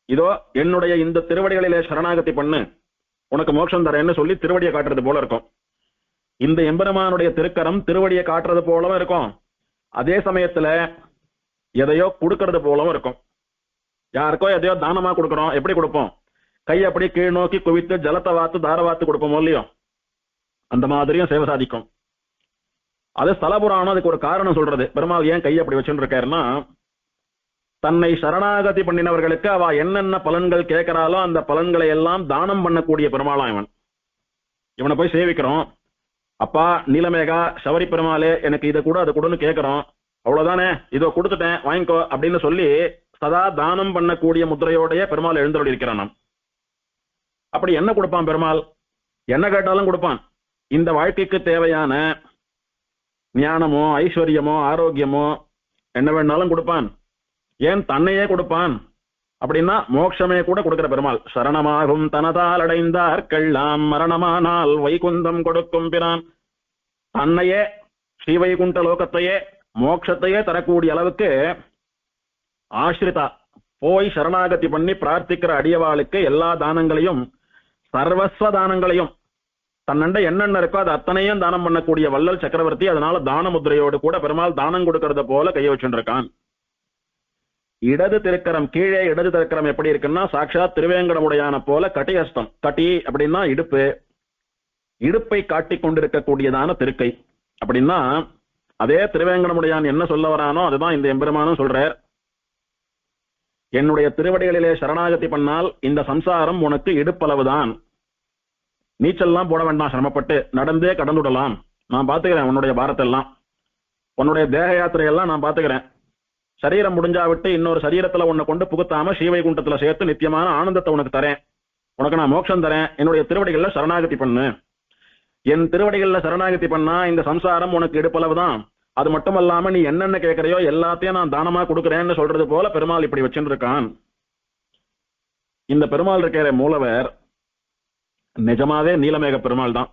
இதோ என்னுடைய இந்த திருவடிகளிலே சரணாகதி பண்ணு, உனக்கு மோட்சம் தரேன்னு சொல்லி திருவடியை காட்டுறது போல இருக்கும். இந்த எம்பெருமானுடைய திருக்கரம் திருவடியை காட்டுறது போலவும் இருக்கும், அதே சமயத்துல எதையோ கொடுக்கறது போலவும் இருக்கும். யாருக்கோ எதையோ தானமா கொடுக்கறோம், எப்படி கொடுப்போம்? கை அப்படி கீழ் நோக்கி குவித்து ஜலத்தை வாத்து தார வாத்து கொடுப்போமோ இல்லையோ, அந்த மாதிரியும் சேவை சாதிக்கும். அது ஸ்தலபுராணம் அதுக்கு ஒரு காரணம் சொல்றது. பெருமாள் ஏன் கையை அப்படி வச்சுட்டு இருக்காருன்னா, தன்னை சரணாகதி பண்ணினவர்களுக்கு அவ என்னென்ன பலன்கள் கேட்கிறாளோ அந்த பலன்களை எல்லாம் தானம் பண்ணக்கூடிய பெருமாளா இவன். இவனை போய் சேவிக்கிறோம், அப்பா நீலமேகா சபரி பெருமாளே எனக்கு இதை கூட அதை கூடன்னு கேட்கிறோம், அவ்வளவுதானே இதோ கொடுத்துட்டேன் வாங்கிக்கோ அப்படின்னு சொல்லி சதா தானம் பண்ணக்கூடிய முத்திரையோடைய பெருமாள் எழுந்தருளி இருக்கிறான். அப்படி என்ன கொடுப்பான் பெருமாள்? என்ன கேட்டாலும் கொடுப்பான். இந்த வாழ்க்கைக்கு தேவையான ஞானமோ ஐஸ்வர்யமோ ஆரோக்கியமோ என்ன வேணாலும் கொடுப்பான். ஏன் தன்னையே கொடுப்பான் அப்படின்னா மோட்சமே கூட கொடுக்கிற பெருமாள். சரணமாகும் தனதால் அடைந்தார்கெல்லாம் மரணமானால் வைகுந்தம் கொடுக்கும் பிரான். தன்னையே ஸ்ரீவைகுண்ட லோகத்தையே மோட்சத்தையே தரக்கூடிய அளவுக்கு ஆசிரிதா போய் சரணாகதி பண்ணி பிரார்த்திக்கிற அடியவாளுக்கு எல்லா தானங்களையும் சர்வஸ்வ தானங்களையும் தன்னண்ட என்னென்ன இருக்கோ அது அத்தனையும் தானம் பண்ணக்கூடிய வள்ளல் சக்கரவர்த்தி. அதனால தான முத்திரையோடு கூட பெருமாள் தானம் கொடுக்கறத போல கையை வச்சுருக்கான். இடது திருக்கரம், கீழே இடது திருக்கரம் எப்படி இருக்குன்னா சாட்சாத் திருவேங்கடமுடையான போல கட்டிஹஸ்தம். கட்டி அப்படின்னா இடுப்பு, இடுப்பை காட்டிக் கொண்டிருக்கக்கூடியதான திருக்கை. அப்படின்னா அதே திருவேங்கடமுடையான் என்ன சொல்ல வரானோ அதுதான் இந்த எம்பெருமானும் சொல்றார். என்னுடைய திருவடிகளிலே சரணாகதி பண்ணால் இந்த சம்சாரம் உனக்கு இடுப்பளவுதான், நீச்சல்லாம் போட வேண்டாம், சிரமப்பட்டு நடந்தே கடந்துடலாம், நான் பாத்துக்கிறேன் உன்னுடைய பாரத்தெல்லாம், உன்னுடைய தேக யாத்திரையெல்லாம் நான் பாத்துக்கிறேன். சரீரம் முடிஞ்சா விட்டு இன்னொரு சரீரத்துல உன்னை கொண்டு புகுத்தாம ஸ்ரீவைகுண்டத்துல சேர்த்து நித்தியமான ஆனந்தத்தை உனக்கு தரேன், உனக்கு நான் மோட்சம் தரேன், என்னுடைய திருவடிகள்ல சரணாகதி பண்ணு. என் திருவடிகள்ல சரணாகதி பண்ணா இந்த சம்சாரம் உனக்கு இடுப்பளவுதான், அது மட்டும் இல்லாம நீ என்னென்ன கேட்கறியோ எல்லாத்தையும் நான் தானமா கொடுக்குறேன்னு சொல்றது போல பெருமாள் இப்படி வச்சுட்டு இருக்கான். இந்த பெருமாள் இருக்கிற மூலவர் நிஜமாவே நீலமேக பெருமாள் தான்.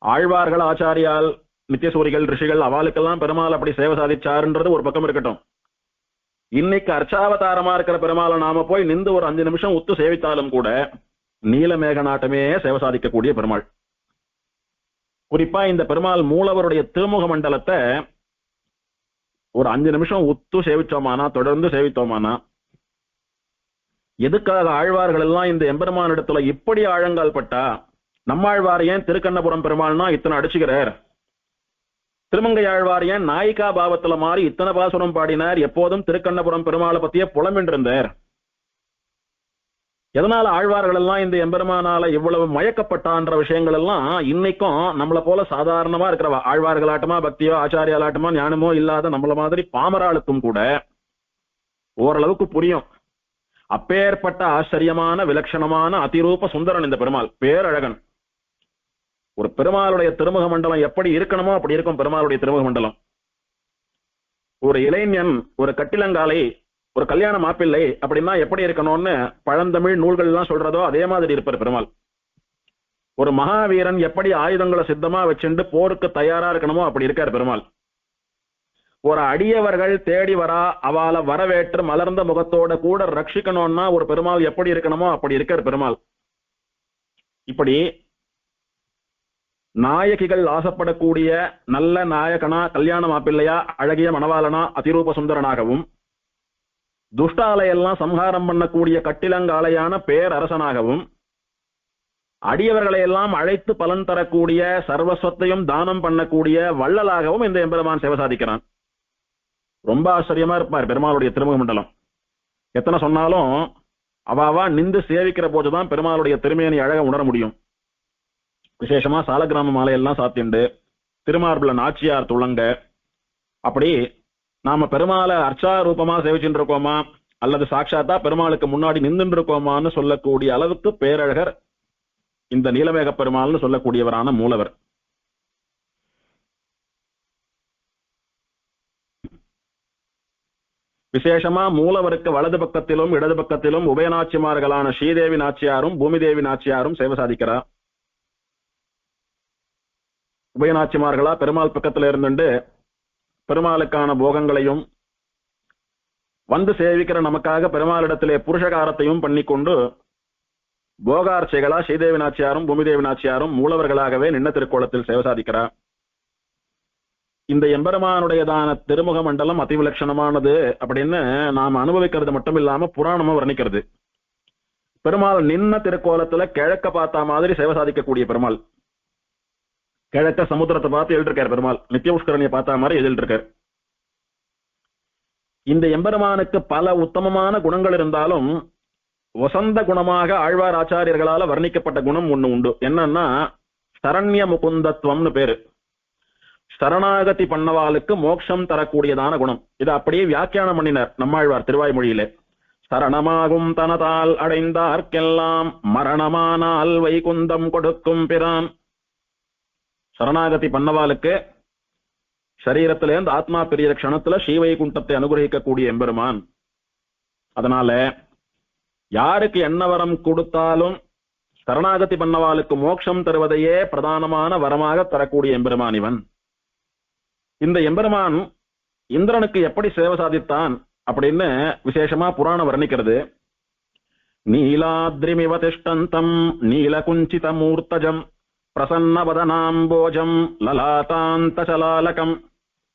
ஆழ்வார்கள், ஆச்சாரியால், நித்தியசூரிகள், ரிஷிகள் அவளுக்கெல்லாம் பெருமாள் அப்படி சேவை சாதிச்சாருன்றது ஒரு பக்கம் இருக்கட்டும். இன்னைக்கு அர்ச்சாவதாரமா இருக்கிற பெருமாளை நாம போய் நின்று ஒரு 5 நிமிஷம் உத்து சேவித்தாலும் கூட நீலமேக நாட்டமே சேவை சாதிக்கக்கூடிய பெருமாள். குறிப்பா இந்த பெருமாள் மூலவருடைய திருமுக மண்டலத்தை ஒரு 5 நிமிஷம் உத்து சேவிச்சோமானா, தொடர்ந்து சேவித்தோமானா, எதுக்காக ஆழ்வார்கள் எல்லாம் இந்த எம்பெருமான் இடத்துல இப்படி ஆழங்கால் பட்டா, நம்மாழ்வார் ஏன் திருக்கண்ணபுரம் பெருமாள்னா இத்தனை அடிச்சுக்கிறார், திருமங்கை ஆழ்வார் ஏன் நாயிகா பாவத்துல மாறி இத்தனை பாசுரம் பாடினார், எப்போதும் திருக்கண்ணபுரம் பெருமாளை பத்தியே புலமின்றிருந்தார், எதனால ஆழ்வார்கள் எல்லாம் இந்த எம்பெருமானால இவ்வளவு மயக்கப்பட்டான்ற விஷயங்கள் எல்லாம் இன்னைக்கும் நம்மள போல சாதாரணமா இருக்கிற ஆழ்வார்களாட்டமா, பக்தியோ ஆச்சாரியாலாட்டமா, ஞானமோ இல்லாத நம்மள மாதிரி பாமராளுக்கும் கூட ஓரளவுக்கு புரியும். அப்பேற்பட்ட ஆச்சரியமான விலட்சணமான அதிரூப சுந்தரன் இந்த பெருமாள், பேரழகன். ஒரு பெருமாளுடைய திருமுக மண்டலம் எப்படி இருக்கணுமோ அப்படி இருக்கும் பெருமாளுடைய திருமுக மண்டலம். ஒரு இளைஞன், ஒரு கட்டிலங்காலை, ஒரு கல்யாண மாப்பிள்ளை அப்படின்னா எப்படி இருக்கணும்னு பழந்தமிழ் நூல்கள் எல்லாம் சொல்றதோ அதே மாதிரி இருப்பார் பெருமாள். ஒரு மகாவீரன் எப்படி ஆயுதங்களை சித்தமா வச்சுட்டு போருக்கு தயாரா இருக்கணுமோ அப்படி இருக்கார் பெருமாள். ஒரு அடியவர்கள் தேடி வரா, அவளை வரவேற்று மலர்ந்த முகத்தோட கூட ரட்சிக்கணும்னா ஒரு பெருமாள் எப்படி இருக்கணுமோ அப்படி இருக்கார் பெருமாள். இப்படி நாயகிகள் ஆசைப்படக்கூடிய நல்ல நாயகனா, கல்யாண மாப்பிள்ளையா, அழகிய மணவாளனா, அதிரூப சுந்தரனாகவும், துஷ்டாலையெல்லாம் சம்ஹாரம் பண்ணக்கூடிய கட்டிலங்காலையான பேரரசனாகவும், அடியவர்களை எல்லாம் அழைத்து பலன் தரக்கூடிய சர்வஸ்வத்தையும் தானம் பண்ணக்கூடிய வள்ளலாகவும் இந்த எம்பெருமான் சேவை சாதிக்கிறான். ரொம்ப ஆச்சரியமா இருப்பார் பெருமாளுடைய திருமுக மண்டலம். எத்தனை சொன்னாலும் அவாவா நின்று சேவிக்கிற போதுதான் பெருமாளுடைய திருமேனி அழக உணர முடியும். விசேஷமா சாலக்கிராம மாலையெல்லாம் சாத்திண்டு திருமார்புல நாச்சியார் துளங்க, அப்படி நாம பெருமாளை அர்ச்சா ரூபமா சேவிச்சுட்டு இருக்கோமா அல்லது சாட்சாத்தா பெருமாளுக்கு முன்னாடி நின்று இருக்கோமான்னு சொல்லக்கூடிய அளவுக்கு பேரழகர் இந்த நீலமேக பெருமாள்னு சொல்லக்கூடியவரான மூலவர். விசேஷமா மூலவருக்கு வலது பக்கத்திலும் இடது பக்கத்திலும் உபயநாச்சிமார்களான ஸ்ரீதேவி நாச்சியாரும் பூமிதேவி நாச்சியாரும் சேவை சாதிக்கிறார். உபயநாச்சிமார்களா பெருமாள் பக்கத்துல இருந்துட்டு பெருமாளுக்கான போகங்களையும் வந்து சேவிக்கிற நமக்காக பெருமாளிடத்திலே புருஷகாரத்தையும் பண்ணிக்கொண்டு போகார்ச்சைகளா ஸ்ரீதேவி நாச்சியாரும் பூமிதேவி நாச்சியாரும் மூலவர்களாகவே நின்ன திருக்கோலத்தில் சேவை சாதிக்கிறார். இந்த எம்பெருமானுடையதான திருமுக மண்டலம் அதிவிலட்சணமானது அப்படின்னு நாம அனுபவிக்கிறது மட்டும் இல்லாம புராணமும் வர்ணிக்கிறது. பெருமாள் நின்ன திருக்கோலத்துல கிழக்க பார்த்த மாதிரி சேவை சாதிக்கக்கூடிய பெருமாள். கிழக்க சமுத்திரத்தை பார்த்து எழுதிருக்கார் பெருமாள், நித்திய புஷ்கரணியை பார்த்த மாதிரி எழுதிருக்கார். இந்த எம்பெருமானுக்கு பல உத்தமமான குணங்கள் இருந்தாலும் வசந்த குணமாக ஆழ்வார் ஆச்சாரியர்களால வர்ணிக்கப்பட்ட குணம் ஒண்ணு உண்டு. என்னன்னா சரண்ய முகுந்தத்துவம்னு பேரு. சரணாகதி பண்ணவாளுக்கு மோட்சம் தரக்கூடியதான குணம். இது அப்படியே வியாக்கியானம் பண்ணினார் நம்மாழ்வார் திருவாய்மொழியிலே. சரணமாகும் தனதால் அடைந்தார்க்கெல்லாம் மரணமானால் வைகுந்தம் கொடுக்கும் பிரான். சரணாகதி பண்ணவாளுக்கு சரீரத்திலேருந்து ஆத்மா பெரிய க்ஷணத்துல ஸ்ரீவைகுண்டத்தை அனுகிரகிக்கக்கூடிய எம்பெருமான். அதனால யாருக்கு என்ன வரம் கொடுத்தாலும் சரணாகதி பண்ணவாளுக்கு மோட்சம் தருவதையே பிரதானமான வரமாக தரக்கூடிய எம்பெருமான் இவன். இந்த எம்பெருமான் இந்திரனுக்கு எப்படி சேவை சாதித்தான் அப்படின்னு விசேஷமா புராணம் வர்ணிக்கிறது. நீலாத்ரிமிவ திஷ்டந்தம் நீலகுஞ்சித மூர்த்தஜம் பிரசன்னவதனாம்போஜம் லலாதாந்தசலாலகம்.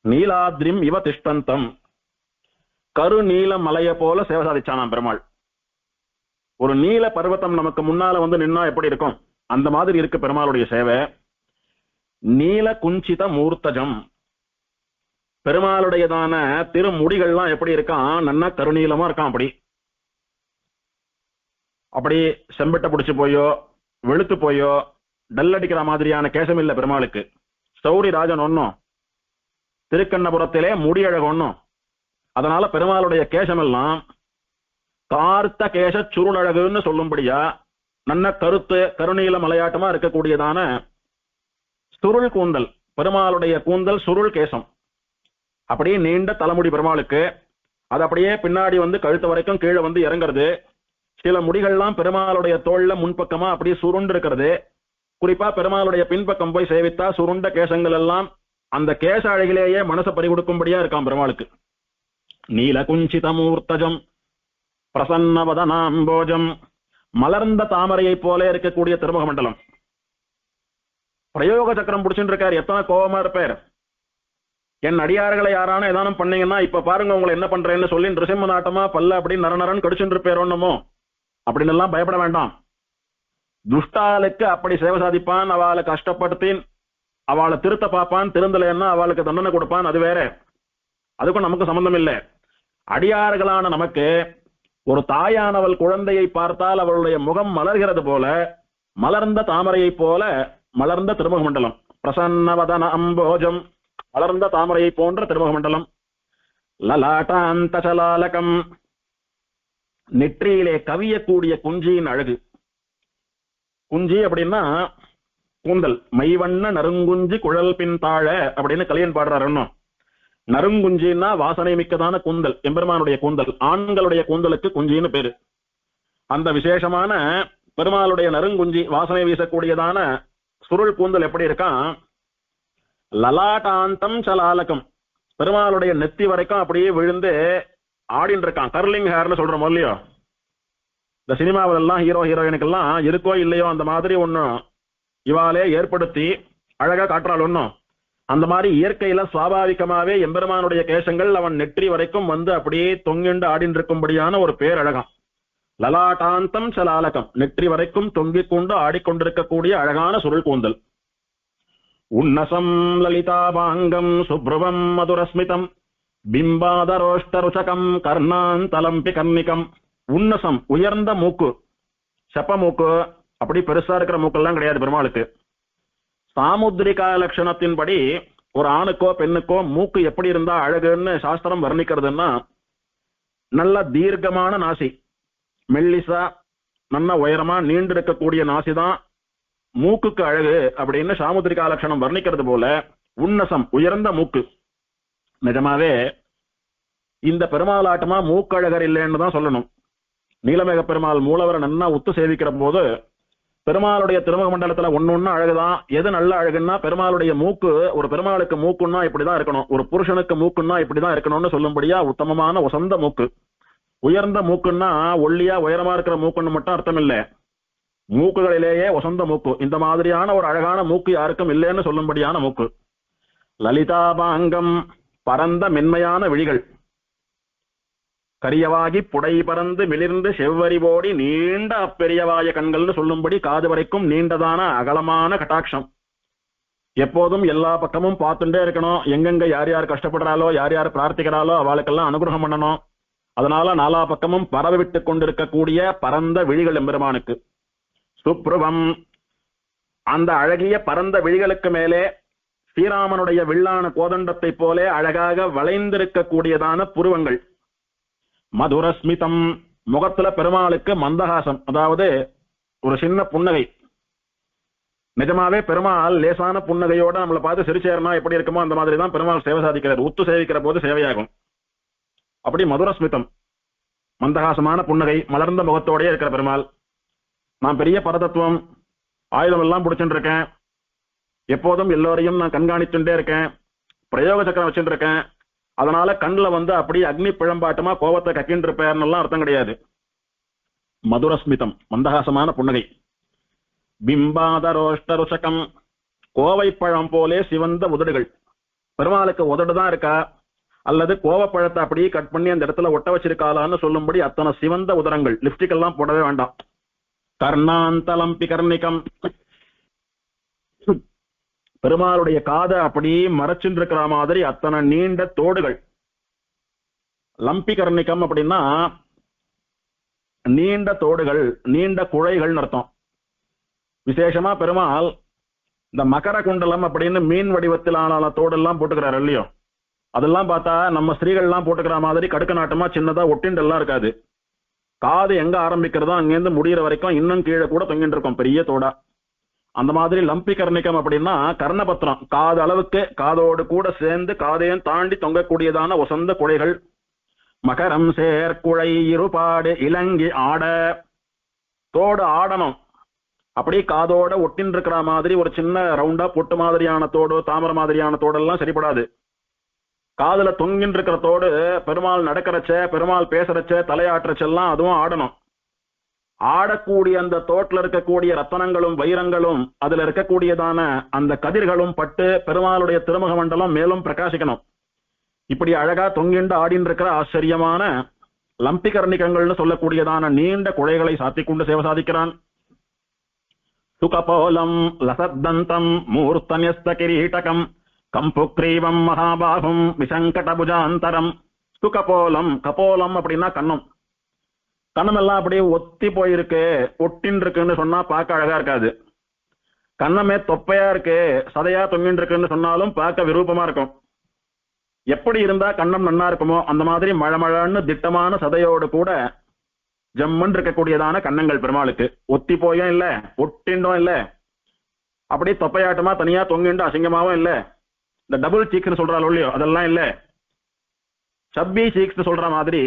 நீலாத்ரிம் இவ திஷ்டந்தம், கருநீல மலைய போல சேவை சாதிச்சானாம் பெருமாள். ஒரு நீல பர்வத்தம் நமக்கு முன்னால வந்து நின்னா எப்படி இருக்கும் அந்த மாதிரி இருக்கு பெருமாளுடைய சேவை. நீல குஞ்சித மூர்த்தஜம், பெருமாளுடையதான திருமுடிகள்லாம் எப்படி இருக்கான், நன்னா கருநீலமா இருக்கான். அப்படி செம்பட்ட பிடிச்சு போயோ வெளுத்து போயோ டல் அடிக்கிற மாதிரியான கேசம் இல்ல பெருமாளுக்கு. சௌரி ராஜன் ஒன்னும் திருக்கண்ணபுரத்திலே முடியழகு ஒன்னும். அதனால பெருமாளுடைய கேசம் எல்லாம் கார்த்த கேச சுருளழகுன்னு சொல்லும்படியா நன்ன கருத்து கருநீல மலையாட்டமா இருக்கக்கூடியதான சுருள் கூந்தல், பெருமாளுடைய கூந்தல் சுருள் கேசம், அப்படியே நீண்ட தலைமுடி பெருமாளுக்கு. அது அப்படியே பின்னாடி வந்து கழுத்து வரைக்கும் கீழே வந்து இறங்குறது. சில முடிகள்லாம் பெருமாளுடைய தோல்ல முன்பக்கமா அப்படியே சுருண்டு இருக்கிறது. குறிப்பா பெருமாளுடைய பின்பக்கம் போய் சேவித்தா சுருண்ட கேசங்கள் எல்லாம் அந்த கேச அழகிலேயே மனசை பறிகொடுக்கும்படியா இருக்கான் பெருமாளுக்கு. நீல குஞ்சிதமூர்த்தஜம் பிரசன்னவதனாம்போஜம், மலர்ந்த தாமரையை போல இருக்கக்கூடிய திருமுக மண்டலம். பிரயோக சக்கரம் பிடிச்சுட்டு இருக்காரு. எத்தனை கோபமா இருப்பார். என் அடியார்களை யாரான ஏதானும் பண்ணீங்கன்னா இப்ப பாருங்க உங்களை என்ன பண்றேன்னு சொல்லி நிருசிம்ம நாட்டமா பல்ல அப்படி நரநரன் கடிச்சுட்டு இருப்பேரோன்னமோ அப்படின்னு எல்லாம் பயப்பட வேண்டாம். துஷ்டாளுக்கு அப்படி சேவை சாதிப்பான், அவளை கஷ்டப்படுத்தி அவளை திருத்த பார்ப்பான். திருந்தலைன்னா அவளுக்கு தண்டனை கொடுப்பான். அது வேற, அதுக்கும் நமக்கு சம்பந்தம் இல்லை. அடியார்களான நமக்கு ஒரு தாயானவள் குழந்தையை பார்த்தால் அவளுடைய முகம் மலர்கிறது போல, மலர்ந்த தாமரையை போல மலர்ந்த திருமுக மண்டலம். பிரசன்னவதன அம்போஜம், மலர்ந்த தாமரையை போன்ற திருமுக மண்டலம். லலாட்டாந்தசலாலகம், நெற்றியிலே கவியக்கூடிய குஞ்சியின் அழகு. குஞ்சி அப்படின்னா கூந்தல். மைவண்ண நறுங்குஞ்சி குழல் பின் தாழ அப்படின்னு கலியன் பாடுறாரு. இன்னும் நறுங்குஞ்சின்னா வாசனை மிக்கதான கூந்தல், எம்பெருமானுடைய கூந்தல். ஆண்களுடைய கூந்தலுக்கு குஞ்சின்னு பேரு. அந்த விசேஷமான பெருமாளுடைய நறுங்குஞ்சி வாசனை வீசக்கூடியதான சுருள் கூந்தல் எப்படி இருக்கான்? லலாட்டாந்தம் சலாலகம், பெருமாளுடைய நெத்தி வரைக்கும் அப்படியே விழுந்து ஆடின்னு இருக்கான். கர்லிங் ஹேர்னு சொல்றோம் இல்லையோ, இந்த சினிமாவில் எல்லாம் ஹீரோ ஹீரோயினுக்கெல்லாம் இருக்கோ இல்லையோ அந்த மாதிரி ஒண்ணு இவாலே ஏற்படுத்தி அழகா காட்டுறாள். ஒன்னும் அந்த மாதிரி இயற்கையில சுவாபாவிகமாவே எம்பெருமானுடைய கேசங்கள் அவன் நெற்றி வரைக்கும் வந்து அப்படியே தொங்கிண்டு ஆடின்னு இருக்கும்படியான ஒரு பேரழகம். லலாட்டாந்தம் சலாலகம், நெற்றி வரைக்கும் தொங்கிக் கொண்டு ஆடிக்கொண்டிருக்கக்கூடிய அழகான சுருள் கூந்தல். உன்னசம் லலிதாபாங்கம் சுப்ருவம் மதுரஸ்மிதம் பிம்பாதரோஷ்டருச்சகம் கர்ணாந்தலம்பி கர்ணிகம். உன்னசம் உயர்ந்த மூக்கு, செப்ப மூக்கு, அப்படி பெருசா இருக்கிற மூக்கெல்லாம் கிடையாது பெருமாளுக்கு. சாமுத்ரிகா லட்சணத்தின்படி ஒரு ஆணுக்கோ பெண்ணுக்கோ மூக்கு எப்படி இருந்தா அழகுன்னு சாஸ்திரம் வர்ணிக்கிறதுன்னா, நல்ல தீர்க்கமான நாசி, மெல்லிசா நல்ல உயரமா நீண்டு இருக்கக்கூடிய நாசிதான் மூக்குக்கு அழகு அப்படின்னு சாமுத்ரிகா லட்சணம் வர்ணிக்கிறது போல உன்னசம் உயர்ந்த மூக்கு. நிஜமாவே இந்த பெருமாளாட்டமா மூக்கழகர் இல்லைன்னு தான் சொல்லணும். நீலமேக பெருமாள் மூலவரை நன்னா உத்து சேவிக்கிற போது பெருமாளுடைய திருமுக மண்டலத்துல ஒண்ணு அழகுதான். எது நல்ல அழகுன்னா பெருமாளுடைய மூக்கு. ஒரு பெருமாளுக்கு மூக்குன்னா இப்படிதான் இருக்கணும், ஒரு புருஷனுக்கு மூக்குன்னா இப்படிதான் இருக்கணும்னு சொல்லும்படியா உத்தமமான உசந்த மூக்கு. உயர்ந்த மூக்குன்னா ஒல்லியா உயரமா இருக்கிற மூக்குன்னு மட்டும் அர்த்தம் இல்லை, மூக்குகளிலேயே உசந்த மூக்கு. இந்த மாதிரியான ஒரு அழகான மூக்கு யாருக்கும் இல்லைன்னு சொல்லும்படியான மூக்கு. லலிதாபாங்கம், பரந்த மென்மையான விழிகள், கரியவாகி புடை பறந்து மிளிர்ந்து செவ்வரிவோடி நீண்ட அப்பெரியவாய கண்கள்னு சொல்லும்படி காது வரைக்கும் நீண்டதான அகலமான கட்டாட்சம். எப்போதும் எல்லா பக்கமும் பார்த்துட்டே இருக்கணும். எங்கெங்க யார் யார் கஷ்டப்படுறாளோ யார் யார் பிரார்த்திக்கிறாளோ அவளுக்கெல்லாம் அனுகிரகம் பண்ணணும். அதனால நாலா பக்கமும் பரவி விட்டு கொண்டிருக்கக்கூடிய பரந்த விழிகள் எம்பெருமானுக்கு. சுப்ருவம், அந்த அழகிய பரந்த விழிகளுக்கு மேலே ஸ்ரீராமனுடைய வில்லான கோதண்டத்தை போலே அழகாக வளைந்திருக்கக்கூடியதான புருவங்கள். மதுரஸ்மிதம், முகத்துல பெருமாளுக்கு மந்தகாசம், அதாவது ஒரு சின்ன புன்னகை. நிஜமாவே பெருமாள் லேசான புன்னகையோட நம்மளை பார்த்து சிரிச்சேர்னா எப்படி இருக்குமோ அந்த மாதிரி தான் பெருமாள் சேவை சாதிக்கிறார். உத்து சேவிக்கிற போது சேவையாகும். அப்படி மதுரஸ்மிதம், மந்தகாசமான புன்னகை, மலர்ந்த முகத்தோடய இருக்கிற பெருமாள். நான் பெரிய பரதத்துவம் ஆயுதம் எல்லாம் பிடிச்சுட்டு இருக்கேன், எப்போதும் எல்லோரையும் நான் கண்காணிச்சுட்டே இருக்கேன், பிரயோக சக்கரம் வச்சுட்டு இருக்கேன், அதனால கண்ணில் வந்து அப்படி அக்னி பிழம்பாட்டமா கோபத்தை கக்கின்னு இருப்பேர்னெல்லாம் அர்த்தம் கிடையாது. மதுரஸ்மிதம், மந்தகாசமான புன்னகை. பிம்பாதரோஷ்டருச்சகம், கோவைப்பழம் போலே சிவந்த உதடுகள். பெருமாளுக்கு உதடு தான் இருக்கா அல்லது கோவப்பழத்தை அப்படியே கட் பண்ணி அந்த இடத்துல ஒட்ட வச்சிருக்காளான்னு சொல்லும்படி அத்தனை சிவந்த உதரங்கள். லிப்ஸ்டிக் எல்லாம் போடவே வேண்டாம். கர்ணாந்தலம்பி கர்ணிகம், பெருமாளுடைய காதை அப்படி மறைச்சுட்டு இருக்கிற மாதிரி அத்தனை நீண்ட தோடுகள். லம்பி கர்ணிகம் அப்படின்னா நீண்ட தோடுகள், நீண்ட குழைகள் அர்த்தம். விசேஷமா பெருமாள் இந்த மகர குண்டலம் அப்படின்னு மீன் வடிவத்திலான தோடெல்லாம் போட்டுக்கிறாரு இல்லையோ, அதெல்லாம் பார்த்தா நம்ம ஸ்திரீகள் எல்லாம் போட்டுக்கிற மாதிரி கடுக்க நாட்டமா சின்னதா ஒட்டிண்டு எல்லாம் இருக்காது. காது எங்க ஆரம்பிக்கிறதோ அங்கேருந்து முடிகிற வரைக்கும் இன்னும் கீழே கூட தொங்கிட்டு இருக்கும் பெரிய தோடா. அந்த மாதிரி லம்பி கர்ணிகம் அப்படின்னா கர்ணபத்திரம், காது அளவுக்கு காதோடு கூட சேர்ந்து காதையும் தாண்டி தொங்கக்கூடியதான ஒசந்த குழைகள். மகரம் சேர்க்குழை இருபாடு இலங்கி ஆட, தோடு ஆடணும். அப்படி காதோட ஒட்டின் இருக்கிற மாதிரி ஒரு சின்ன ரவுண்டா பொட்டு மாதிரியான தோடு, தாமரை மாதிரியான தோடெல்லாம் சரிப்படாது. காதுல தொங்கின் இருக்கிற தோடு பெருமாள் நடக்கிறச்ச, பெருமாள் பேசுறச்ச, தலையாட்டுறச்செல்லாம் அதுவும் ஆடணும். ஆடக்கூடிய அந்த தோட்டில் இருக்கக்கூடிய ரத்தனங்களும் வைரங்களும் அதுல இருக்கக்கூடியதான அந்த கதிர்களும் பட்டு பெருமாளுடைய திருமுக மண்டலம் மேலும் பிரகாசிக்கணும். இப்படி அழகா தொங்கிண்டு ஆடின் இருக்கிற ஆச்சரியமான லம்பி கர்ணிகங்கள்னு சொல்லக்கூடியதான நீண்ட குழைகளை சாத்திக் கொண்டு சேவை சாதிக்கிறான். சுகபோலம் லசத்தந்தம் மூர்த்தன்யஸ்த கிரீடகம் கம்புக்ரீவம் மகாபாகும் விசங்கடபுஜாந்தரம். சுகபோலம், கபோலம் அப்படின்னா கண்ணம். கண்ணம் எல்லாம் அப்படியே ஒத்தி போயிருக்கு, ஒட்டின் இருக்குன்னு சொன்னா பார்க்க அழகா இருக்காது. கண்ணமே தொப்பையா இருக்கு, சதையா தொங்கின்னு இருக்குன்னு சொன்னாலும் பார்க்க விரூபமா இருக்கும். எப்படி இருந்தா கண்ணம் நன்னா இருக்குமோ அந்த மாதிரி மழமழன்னு திட்டமான சதையோடு கூட ஜம்மன் இருக்கக்கூடியதான கண்ணங்கள் பெருமாளுக்கு. ஒத்தி போயும் இல்ல, ஒட்டிண்டும் இல்ல, அப்படி தொப்பையாட்டமா தனியா தொங்கிண்டு அசிங்கமாவும் இல்ல. இந்த டபுள் சீக்ஸ் சொல்றாள் இல்லையோ அதெல்லாம் இல்ல. சப்பி சீக்ஸ் சொல்ற மாதிரி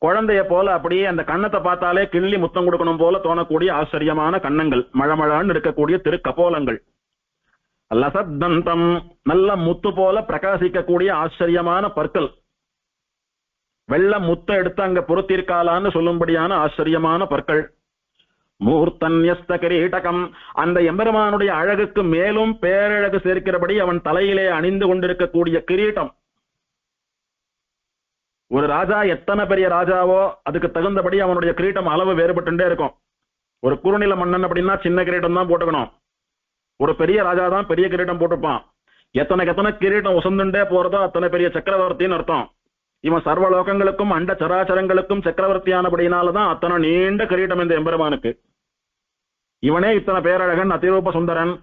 குழந்தைய போல அப்படியே அந்த கண்ணத்தை பார்த்தாலே கிள்ளி முத்தம் கொடுக்கணும் போல தோணக்கூடிய ஆச்சரியமான கண்ணங்கள், மழமழன்னு இருக்கக்கூடிய திரு கபோலங்கள். லசத்தந்தம், நல்ல முத்து போல பிரகாசிக்கக்கூடிய ஆச்சரியமான பற்கள். வெள்ள முத்த எடுத்து அங்க பொருத்திருக்காளான்னு சொல்லும்படியான ஆச்சரியமான பற்கள். மூர்த்தன்யஸ்த கிரீடகம், அந்த எம்பெருமானுடைய அழகுக்கு மேலும் பேரழகு சேர்க்கிறபடி அவன் தலையிலே அணிந்து கொண்டிருக்கக்கூடிய கிரீட்டம். ஒரு ராஜா எத்தனை பெரிய ராஜாவோ அதுக்கு தகுந்தபடி அவனுடைய கிரீட்டம் அளவு வேறுபட்டுட்டே இருக்கும். ஒரு குறுநில மன்னன் அப்படின்னா சின்ன கிரீட்டம் தான் போட்டுக்கணும். ஒரு பெரிய ராஜா தான் பெரிய கிரீட்டம் போட்டுப்பான். எத்தனை கிரீட்டம் உசந்துண்டே போறதோ அத்தனை பெரிய சக்கரவர்த்தின்னு அர்த்தம். இவன் சர்வலோகங்களுக்கும் அண்ட சராச்சரங்களுக்கும் சக்கரவர்த்தியானபடினாலதான் அத்தனை நீண்ட கிரீட்டம் இந்த எம்பெருமானுக்கு. இவனே இத்தனை பேரழகன், அதிரூப சுந்தரன்.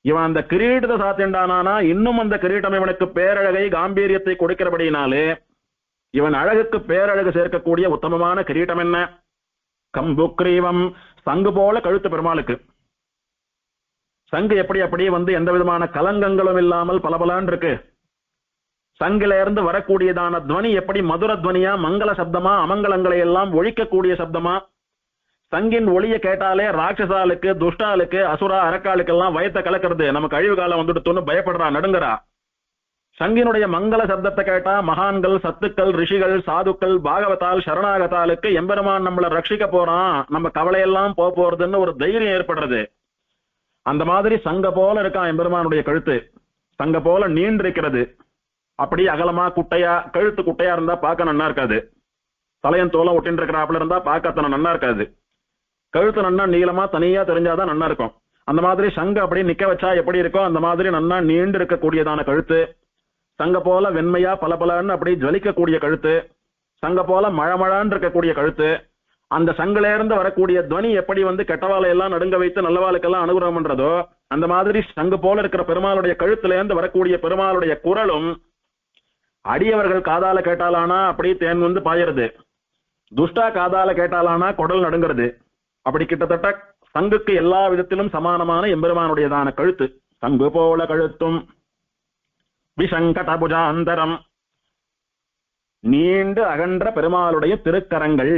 இவன் அந்த கிரீடத்தை சாத்திண்டானா இன்னும் அந்த கிரீட்டம் இவனுக்கு பேரழகை காம்பீரியத்தை கொடுக்கிறபடினாலே இவன் அழகுக்கு பேரழகு சேர்க்கக்கூடிய உத்தமமான கிரீட்டம் என்ன? கம்புக்ரீவம், சங்கு போல கழுத்து பெருமாளுக்கு. சங்கு எப்படி அப்படியே எந்த விதமான கலங்கங்களும் இல்லாமல் பலபலான் இருக்கு. சங்கில இருந்து வரக்கூடியதான துவனி எப்படி மதுர துவனியா, மங்கள சப்தமா, அமங்கலங்களை எல்லாம் ஒழிக்கக்கூடிய சப்தமா. சங்கின் ஒளிய கேட்டாலே ராட்சசாலுக்கு, துஷ்டாலுக்கு, அசுரா அரக்காளுக்கெல்லாம் வயத்தை கலக்கிறது. நமக்கு அழிவு காலம் வந்துடுத்துன்னு பயப்படுறா, நடுங்குறா. சங்கினுடைய மங்கள சப்தத்தை கேட்டா மகான்கள், சத்துக்கள், ரிஷிகள், சாதுக்கள், பாகவதால், சரணாகதாலுக்கு எம்பெருமான் நம்மளை ரட்சிக்க போறான், நம்ம கவலையெல்லாம் போறதுன்னு ஒரு தைரியம் ஏற்படுறது. அந்த மாதிரி சங்க போல இருக்கான் எம்பெருமானுடைய கழுத்து. சங்க போல நீண்டிருக்கிறது. அப்படி அகலமா குட்டையா, கழுத்து குட்டையா இருந்தா பார்க்க நன்னா இருக்காது. தலையன் தோலம் ஒட்டின்னு இருக்கிறாப்புல இருந்தா பார்க்க அத்தனை நன்னா இருக்காது. கழுத்து நன்னா நீளமா தனியா தெரிஞ்சாதான் நன்னா இருக்கும். அந்த மாதிரி சங்க அப்படி நிக்க வச்சா எப்படி இருக்கோ அந்த மாதிரி நன்னா நீண்டு இருக்கக்கூடியதான கழுத்து. சங்க போல வெண்மையா பலபலன்னு அப்படி ஜலிக்கக்கூடிய கழுத்து. சங்க போல மழமழான்னு இருக்கக்கூடிய கழுத்து. அந்த சங்கில இருந்து வரக்கூடிய துவனி எப்படி கெட்டவாளை எல்லாம் நடுங்க வைத்து நல்லவாளுக்கெல்லாம் அனுகிரகம் பண்றதோ அந்த மாதிரி சங்கு போல இருக்கிற பெருமாளுடைய கழுத்துல இருந்து வரக்கூடிய பெருமாளுடைய குரலும் அடியவர்கள் காதால கேட்டாலானா அப்படி தேன் பாயறது. துஷ்டா காதால கேட்டாலானா குடல் நடுங்கிறது. அப்படி கிட்டத்தட்ட சங்குக்கு எல்லா விதத்திலும் சமானமான எம்பெருமானுடையதான கழுத்து. சங்கு போல கழுத்தும் விஷங்கடபுஜாந்தரம், நீண்டு அகன்ற பெருமாளுடைய திருக்கரங்கள்,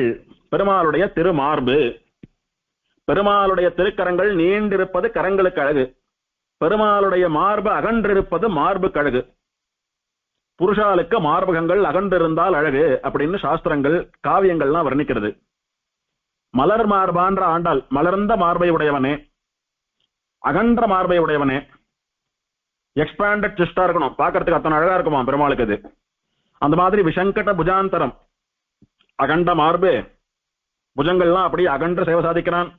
பெருமாளுடைய திருமார்பு. பெருமாளுடைய திருக்கரங்கள் நீண்டிருப்பது கரங்களுக்கு அழகு. பெருமாளுடைய மார்பு அகன்றிருப்பது மார்புக்கு அழகு. புருஷாலுக்கு மார்பகங்கள் அகன்றிருந்தால் அழகு அப்படின்னு சாஸ்திரங்கள், காவியங்கள்லாம் வர்ணிக்கிறது. மலர் மார்பான்ற ஆண்டாள், மலர்ந்த மார்பை உடையவனே, அகன்ற மார்பை உடையவனே, எக்ஸ்பாண்டட் செஸ்டா இருக்கணும், பார்க்கறதுக்கு அத்தனை அழகா இருக்குமா பெருமாளுக்கு அது. அந்த மாதிரி விஷங்கட புஜாந்தரம், அகண்ட மார்பு, புஜங்கள்லாம் அப்படி அகன்ற சேவை சாதிக்கிறான்.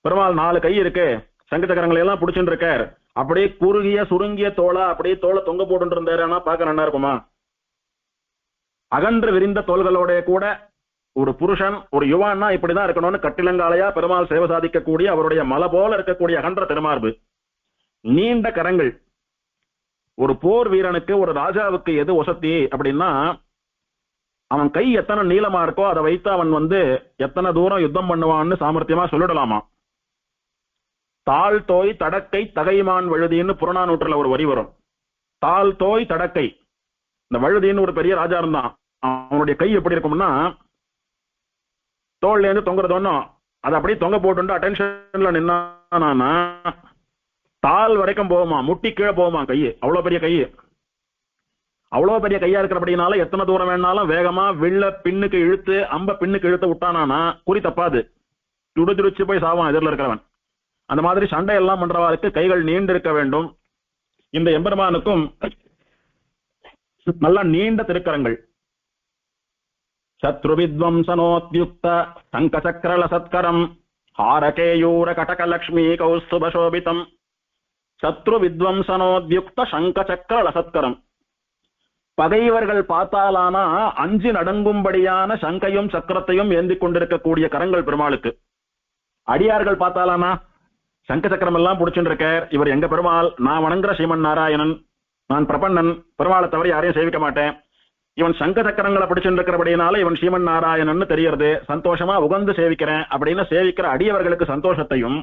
பெருமாள் 4 கை இருக்கு, சங்கு சக்கரங்களை எல்லாம் பிடிச்சுட்டு இருக்கார். அப்படியே குறுகிய சுருங்கிய தோளா அப்படியே தோலை தொங்க போட்டு இருந்தாருன்னா பார்க்க நல்லா இருக்குமா? அகன்று விரிந்த தோள்களோட கூட ஒரு புருஷன், ஒரு யுவான்னா இப்படிதான் இருக்கணும்னு கட்டிலங்காலையா பெருமாள் சேவை சாதிக்கக்கூடிய அவருடைய மலை போல இருக்கக்கூடிய அகன்ற திருமார்பு, நீண்ட கரங்கள். ஒரு போர் வீரனுக்கு, ஒரு ராஜாவுக்கு எது வசதி அப்படின்னா அவன் கை எத்தனை நீளமா இருக்கோ அதை வைத்து அவன் எத்தனை தூரம் யுத்தம் பண்ணுவான்னு சாமர்த்தியமா சொல்லிடலாமா. தாள் தோய் தடக்கை தகைமான் வழுதின்னு புறநானூற்றுல ஒரு வரி வரும். தாள் தோய் தடக்கை. இந்த வழுதின்னு ஒரு பெரிய ராஜா இருந்தான். அவனுடைய கை எப்படி இருக்கும்னா, தோல்ல இருந்து தொங்குறது ஒன்னும் அதை அப்படியே தொங்க போட்டு அட்டென்ஷன்ல நின்னா தாள் வரைக்கும் போகுமா, முட்டி கீழே போகுமா கை. அவ்வளவு பெரிய கை. அவ்வளவு பெரிய கையா இருக்கிறபடினால எத்தனை தூரம் வேணாலும் வேகமா வில்ல பின்னுக்கு இழுத்து அம்ப பின்னுக்கு இழுத்து விட்டானா குறி தப்பாது, துடிச்சு போய் சாவான் எதிரில் இருக்கிறவன். அந்த மாதிரி சண்டை எல்லாம் பண்றவாருக்கு கைகள் நீண்டு இருக்க வேண்டும். இந்த எம்பெருமானுக்கும் நல்ல நீண்ட திருக்கரங்கள். சத்ரு வித்வம்சனோத்யுக்த சங்க சக்கரல சத்கரம் ஹாரகேயூர கடகலக்ஷ்மி கௌஸ்துபசோபிதம். சத்ரு வித்வம்சனோத்யுக்த சங்க சக்கரல சத்கரம். பகைவர்கள் பார்த்தாலானா அஞ்சு நடுங்கும்படியான சங்கையும் சக்கரத்தையும் ஏந்தி கொண்டிருக்கக்கூடிய கரங்கள் பெருமாளுக்கு. அடியார்கள் பார்த்தாலானா சங்க சக்கரம் எல்லாம் புடிச்சுட்டு இருக்கார், இவர் எங்க பெருமாள், நான் வணங்குற ஸ்ரீமன் நாராயணன், நான் பிரபன்னன், பெருமாளை தவிர யாரையும் சேவிக்க மாட்டேன், இவன் சங்க சக்கரங்களை பிடிச்சுட்டு இருக்கிறபடினால இவன் ஸ்ரீமன் நாராயணன் தெரியறது, சந்தோஷமா உகந்து சேவிக்கிறேன் அப்படின்னு சேவிக்கிற அடியவர்களுக்கு சந்தோஷத்தையும்,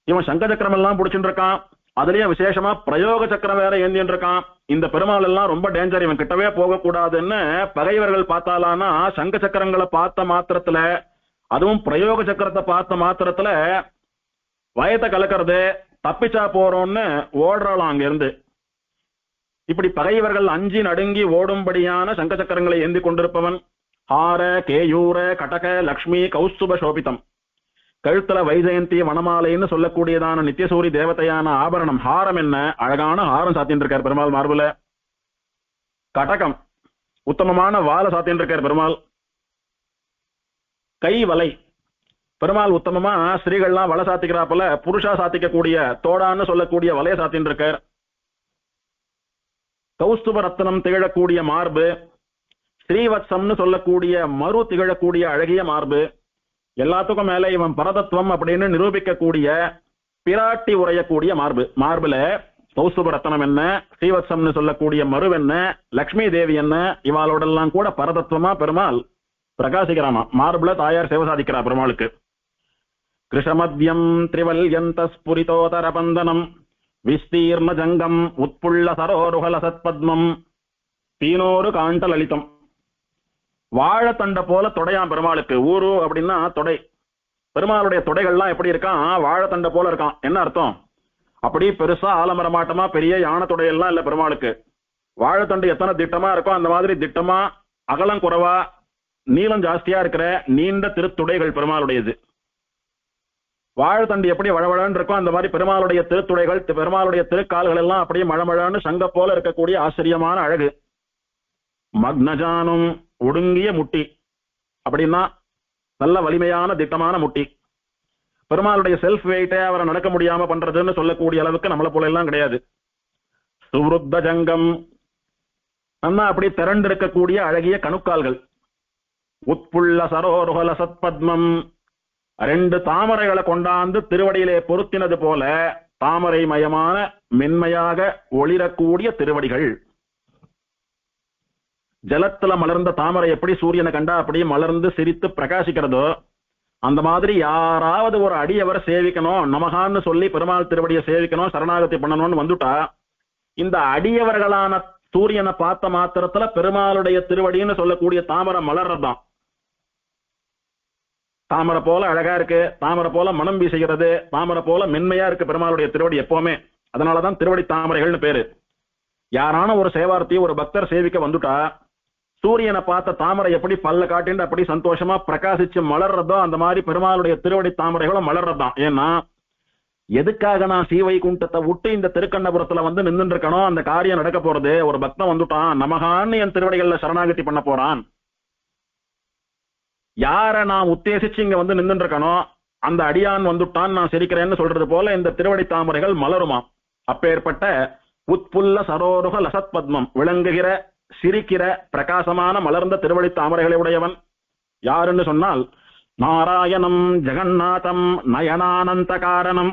இவன் சங்க சக்கரம் எல்லாம் பிடிச்சுட்டு இருக்கான், அதுலயும் விசேஷமா பிரயோக சக்கரம் வேற ஏந்தின்னு இருக்கான், இந்த பெருமாள் எல்லாம் ரொம்ப டேஞ்சர், இவன் கிட்டவே போகக்கூடாதுன்னு பகைவர்கள் பார்த்தாலானா சங்க சக்கரங்களை பார்த்த மாத்திரத்துல, அதுவும் பிரயோக சக்கரத்தை பார்த்த மாத்திரத்துல வயத்தை கலக்கிறது, தப்பிச்சா போறோம்னு ஓடுறாளாம் அங்க இருந்து. இப்படி பகைவர்கள் அஞ்சி நடுங்கி ஓடும்படியான சங்க சக்கரங்களை ஏந்தி கொண்டிருப்பவன். ஹார கேயூர கடக லக்ஷ்மி கௌஸ்துப சோபிதம். கழுத்துல வைஜெயந்தி வனமாலைன்னு சொல்லக்கூடியதான நித்தியசூரி தேவதையான ஆபரணம் ஹாரம், என்ன அழகான ஹாரம் சாத்தின்னு இருக்கார் பெருமாள் மார்புல. கடகம் உத்தமமான வாழை சாத்தின்னு இருக்கார் பெருமாள். கை வலை, பெருமாள் உத்தமமா ஸ்ரீகள்லாம் வலை சாத்திக்கிறாப்பல புருஷா சாத்திக்கக்கூடிய தோடான்னு சொல்லக்கூடிய வலையை சாத்தின்னு இருக்கார். கௌஸ்துப ரத்னம் திகழக்கூடிய மார்பு, ஸ்ரீவத்சம்னு சொல்லக்கூடிய மறு திகழக்கூடிய அழகிய மார்பு, எல்லாத்துக்கும் மேல இவன் பரதத்துவம் அப்படின்னு நிரூபிக்கக்கூடிய பிராட்டி உரையக்கூடிய மார்பு. மார்புல கௌஸ்துப ரத்னம் என்ன, ஸ்ரீவத்சம்னு சொல்லக்கூடிய மறு என்ன, லக்ஷ்மி தேவி என்ன, இவாளோடெல்லாம் கூட பரதத்துவமா பெருமாள் பிரகாசிக்கிறாமா. மார்புல தாயார் சேவை சாதிக்கிறா பெருமாளுக்கு. கிருஷமத்யம் திரிவல்யந்த ஸ்புரிதோதர பந்தனம் விஸ்தீர்ண ஜங்கம் உட்புள்ள சரோருகல சத்பத்மம் தீனோரு காண்ட லலிதம். வாழைத்தண்டை போல தொடையாம் பெருமாளுக்கு. ஊரு அப்படின்னா தொடை. பெருமாளுடைய தொடைகள்லாம் எப்படி இருக்கான், வாழைத்தண்டை போல இருக்கான். என்ன அர்த்தம், அப்படி பெருசா ஆலமரமாட்டமா பெரிய யானை தொடையெல்லாம் இல்ல பெருமாளுக்கு. வாழைத்தண்டு எத்தனை திட்டமா இருக்கோ அந்த மாதிரி திட்டமா அகலம் குறைவா நீளம் ஜாஸ்தியா இருக்கிற நீண்ட திருத்துடைகள் பெருமாளுடையது. வாழைத்தண்டு எப்படி வளவழன்னு இருக்கும் அந்த மாதிரி பெருமாளுடைய திருத்துடைகள், பெருமாளுடைய திருக்கால்கள் எல்லாம் அப்படியே மழமழன்னு சங்க போல இருக்கக்கூடிய ஆச்சரியமான அழகு. மக்னஜானும் ஒடுங்கிய முட்டி, அப்படின்னா நல்ல வலிமையான திட்டமான முட்டி. பெருமாளுடைய செல்ஃப் வெயிட்டே அவரை நடக்க முடியாம பண்றதுன்னு சொல்லக்கூடிய அளவுக்கு நம்மளை போல எல்லாம் கிடையாது. சுவருத்த ஜங்கம், நல்லா அப்படி திரண்டு இருக்கக்கூடிய அழகிய கணுக்கால்கள். உட்புள்ள சரோருகல சத்பத்மம், ரெண்டு தாமரைகளை கொண்டாந்து திருவடியிலே பொருத்தினது போல தாமரை மயமான மென்மையாக ஒளிரக்கூடிய திருவடிகள். ஜலத்துல மலர்ந்த தாமரை எப்படி சூரியனை கண்டா அப்படியே மலர்ந்து சிரித்து பிரகாசிக்கிறதோ அந்த மாதிரி யாராவது ஒரு அடியவர் சேவிக்கணும், நமகான்னு சொல்லி பெருமாள் திருவடியை சேவிக்கணும், சரணாகதி பண்ணணும்னு வந்துட்டா இந்த அடியவர்களான சூரியனை பார்த்த மாத்திரத்துல பெருமாளுடைய திருவடின்னு சொல்லக்கூடிய தாமரை மலர்றதுதான். தாமரை போல அழகா இருக்கு, தாமரை போல மனம் வீசுகிறது, தாமரை போல மென்மையா இருக்கு பெருமாளுடைய திருவடி எப்பவுமே. அதனாலதான் திருவடி தாமரைகள்னு பேரு. யாரான ஒரு சேவார்த்தி ஒரு பக்தர் சேவிக்க வந்துட்டா சூரியனை பார்த்த தாமரை எப்படி பல்ல காட்டின்னு அப்படி சந்தோஷமா பிரகாசிச்சு மலர்றதோ அந்த மாதிரி பெருமாளுடைய திருவடி தாமரைகளும் மலர்றதுதான். ஏன்னா எதுக்காக நான் ஸ்ரீவைகுண்டத்தை விட்டு இந்த திருக்கண்ணபுரத்துல வந்து நின்று இருக்கணும், அந்த காரியம் நடக்க போறது. ஒரு பக்தன் வந்துட்டான், நமகான்னு என் திருவடிகள்ல சரணாகதி பண்ண போறான், யார நான் உத்தேசிச்சு இங்க வந்து நின்று இருக்கணும், அந்த அடியான் வந்துட்டான் நான் சிரிக்கிறேன்னு சொல்றது போல இந்த திருவடி தாமரைகள் மலருமா. அப்பேற்பட்ட உட்புள்ள சரோருக லசத் பத்மம், விளங்குகிற சிரிக்கிற பிரகாசமான மலர்ந்த திருவடி தாமரைகளை உடையவன் யாருன்னு சொன்னால் நாராயணம் ஜெகநாதம் நயனானந்த காரணம்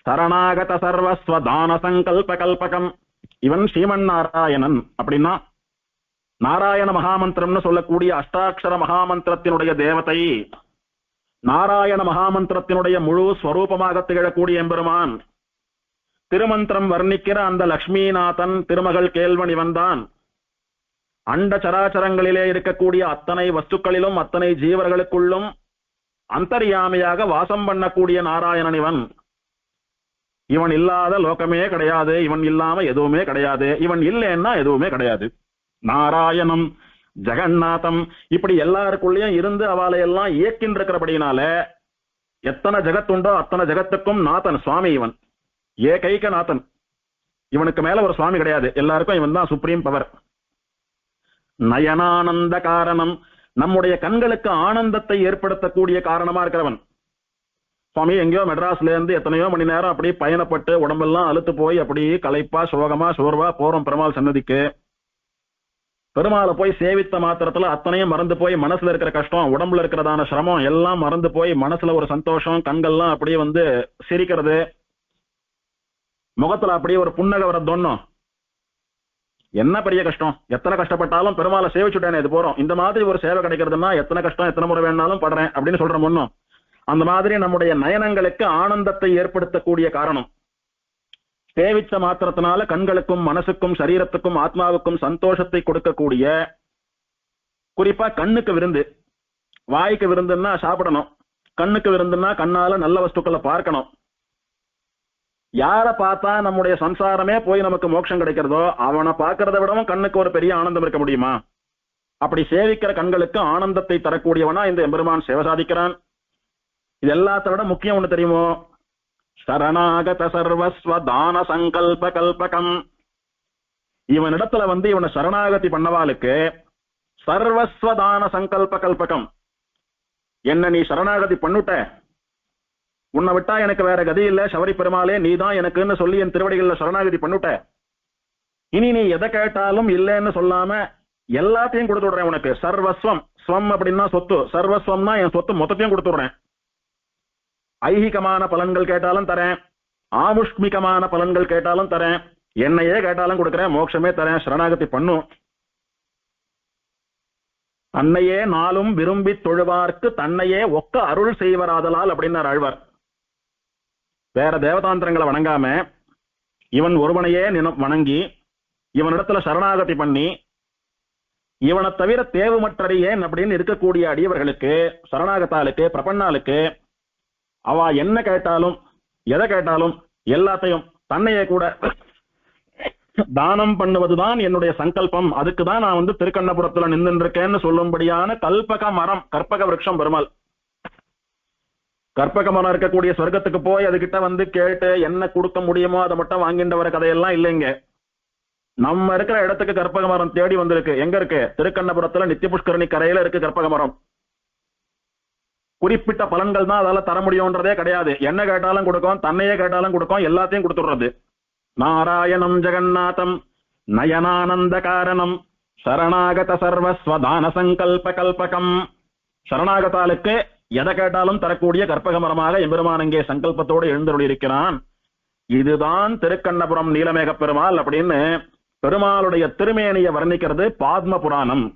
சரணாகத சர்வஸ்வதான சங்கல்ப கல்பகம். இவன் ஸ்ரீமன் நாராயணன். அப்படின்னா நாராயண மகாமந்திரம்னு சொல்லக்கூடிய அஷ்டாட்சர மகாமந்திரத்தினுடைய தேவதை. நாராயண மகாமந்திரத்தினுடைய முழு ஸ்வரூபமாக திகழக்கூடிய எம்பெருமான். திருமந்திரம் வர்ணிக்கிற அந்த லக்ஷ்மிநாதன் திருமகள் கேள்வன் இவன்தான். அண்ட சராச்சரங்களிலே இருக்கக்கூடிய அத்தனை வஸ்துக்களிலும் அத்தனை ஜீவர்களுக்குள்ளும் அந்தர்யாமியாக வாசம் பண்ணக்கூடிய நாராயணன் இவன். இவன் இல்லாத லோகமே கிடையாது, இவன் இல்லாம எதுவுமே கிடையாது, இவன் இல்லைன்னா எதுவுமே கிடையாது. நாராயணம் ஜெகநாதம் இப்படி எல்லாருக்குள்ளேயும் இருந்து அவளை எல்லாம் இயக்கின்றிருக்கிறபடினால எத்தனை ஜெகத்துண்டோ அத்தனை ஜெகத்துக்கும் நாதன் சுவாமி இவன். ஏகைக நாதன். இவனுக்கு மேல ஒரு சுவாமி கிடையாது, எல்லாருக்கும் இவன் தான் சுப்ரீம் பவர். நயனானந்த காரணம், நம்முடைய கண்களுக்கு ஆனந்தத்தை ஏற்படுத்தக்கூடிய காரணமா இருக்கிறவன். சுவாமி எங்கேயோ மெட்ராஸ்ல இருந்து எத்தனையோ மணி நேரம் அப்படி பயணப்பட்டு உடம்பெல்லாம் அழுத்து போய் அப்படி களைப்பா சோகமா சோர்வா போறோம் பெருமாள் சன்னதிக்கு. பெருமாளை போய் சேவித்த மாத்திரத்துல அத்தனையும் மறந்து போய் மனசுல இருக்கிற கஷ்டம், உடம்புல இருக்கிறதான சிரமம் எல்லாம் மறந்து போய் மனசுல ஒரு சந்தோஷம், கண்கள்லாம் அப்படியே வந்து சிரிக்கிறது, முகத்துல அப்படியே ஒரு புன்னகை வர தோணும். என்ன பெரிய கஷ்டம், எத்தனை கஷ்டப்பட்டாலும் பெருமாளை சேவிச்சுட்டேனே இது போறோம். இந்த மாதிரி ஒரு சேவை கிடைக்கிறதுனா எத்தனை கஷ்டம் எத்தனை முறை வேணாலும் படுறேன் அப்படின்னு சொல்ற முன்னும். அந்த மாதிரி நம்முடைய நயனங்களுக்கு ஆனந்தத்தை ஏற்படுத்தக்கூடிய காரணம். சேவிச்ச மாத்திரத்தினால கண்களுக்கும் மனசுக்கும் சரீரத்துக்கும் ஆத்மாவுக்கும் சந்தோஷத்தை கொடுக்கக்கூடிய, குறிப்பா கண்ணுக்கு விருந்து. வாய்க்கு விருந்துன்னா சாப்பிடணும், கண்ணுக்கு விருந்துன்னா கண்ணால நல்ல வஸ்துக்களை பார்க்கணும். யார பார்த்தா நம்முடைய சம்சாரமே போய் நமக்கு மோட்சம் கிடைக்கிறதோ அவனை பார்க்கறத விடவும் கண்ணுக்கு ஒரு பெரிய ஆனந்தம் இருக்க முடியுமா? அப்படி சேவிக்கிற கண்களுக்கு ஆனந்தத்தை தரக்கூடியவனா இந்த எம்பெருமான் சேவை சாதிக்கிறான். இது எல்லாத்த விட முக்கியம் ஒண்ணு தெரியுமோ? சரணாகத சர்வஸ்வ தான சங்கல்ப கல்பகம். இவனிடத்துல வந்து இவனை சரணாகதி பண்ணவாளுக்கு சர்வஸ்வ தான சங்கல்ப கல்பகம். என்ன நீ சரணாகதி பண்ணுட்ட, உன்னை விட்டா எனக்கு வேற கதி இல்ல, சபரி பெருமாளே நீதான் எனக்குன்னு சொல்லி என் திருவடிகள்ல சரணாகதி பண்ணுட்ட. இனி நீ எதை கேட்டாலும் இல்லைன்னு சொல்லாம எல்லாத்தையும் கொடுத்து விடுறேன் உனக்கு. சர்வஸ்வம், ஸ்வம் அப்படின்னா சொத்து, சர்வஸ்வம்னா என் சொத்து மொத்தத்தையும் கொடுத்து விடுறேன். ஐஹிகமான பலன்கள் கேட்டாலும் தரேன், ஆமுஷ்மிகமான பலன்கள் கேட்டாலும் தரேன், என்னையே கேட்டாலும் கொடுக்கிறேன், மோட்சமே தரேன், சரணாகதி பண்ணும். தன்னையே நாளும் விரும்பி தொழுவார்க்கு தன்னையே ஒக்க அருள் செய்வராதலால் அப்படின்னார் ஆழ்வார். வேற தேவதாந்திரங்களை வணங்காம இவன் ஒருவனையே வணங்கி இவனிடத்துல சரணாகதி பண்ணி இவனை தவிர தேவுமற்றறியேன் அப்படின்னு இருக்கக்கூடிய அடியவர்களுக்கு, சரணாகத்தாளுக்கு, பிரபன்னாளுக்கு அவ என்ன கேட்டாலும் எதை கேட்டாலும் எல்லாத்தையும் தன்னையே கூட தானம் பண்ணுவதுதான் என்னுடைய சங்கல்பம், அதுக்குதான் நான் வந்து திருக்கண்ணபுரத்துல நின்று இருக்கேன்னு சொல்லும்படியான கல்பக மரம், கற்பக விருட்சம் பெருமாள். கற்பக மரம் இருக்கக்கூடிய சொர்க்கத்துக்கு போய் அதுகிட்ட வந்து கேட்டு என்ன கொடுக்க முடியுமோ அதை மட்டும் வாங்கிட்டு வர கதையெல்லாம் இல்லைங்க. நம்ம இருக்கிற இடத்துக்கு கற்பக மரம் தேடி வந்திருக்கு. எங்க இருக்கு? திருக்கண்ணபுரத்துல நித்திய புஷ்கரணி கரையில இருக்கு கற்பக மரம். குறிப்பிட்ட பலன்கள் தான் அதால தர முடியும்ன்றதே கிடையாது. என்ன கேட்டாலும் கொடுக்கும், தன்னையே கேட்டாலும் கொடுக்கும், எல்லாத்தையும் கொடுத்துடுறது. நாராயணம் ஜெகநாதம் நயனானந்த காரணம் சரணாகத சர்வஸ்வதான சங்கல்ப கல்பகம். சரணாகதாலுக்கு எதை கேட்டாலும் தரக்கூடிய கற்பக மரமாக எம்பெருமான் இங்கே சங்கல்பத்தோடு எழுந்தருளியிருக்கிறான். இதுதான் திருக்கண்ணபுரம் நீலமேக பெருமாள் அப்படின்னு பெருமாளுடைய திருமேனியை வர்ணிக்கிறது பாத்ம புராணம்.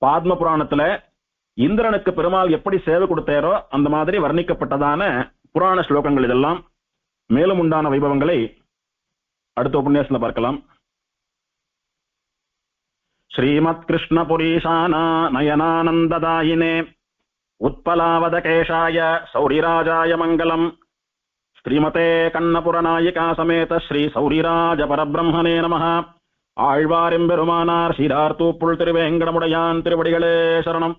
பாத்ம புராணத்துல இந்திரனுக்கு பெருமாள் எப்படி சேவை கொடுத்தாரோ அந்த மாதிரி வர்ணிக்கப்பட்டதான புராண ஸ்லோகங்கள் இதெல்லாம். மேலும் உண்டான வைபவங்களை அடுத்த உபன்யாசத்துல பார்க்கலாம். ஸ்ரீமத் கிருஷ்ண புரீஷானா நயனானந்ததாயினே உத்பலாவதகேஷாய சௌரிராஜாய மங்களம். ஸ்ரீமதே கண்ணபுரநாயிகா சமேத ஸ்ரீ சௌரிராஜ பரபிரம்மணே நமः. ஆழ்வாரெம்பெருமானார் சீரார் தூப்புள் திருவேங்கடமுடையான் திருவடிகளே சரணம்.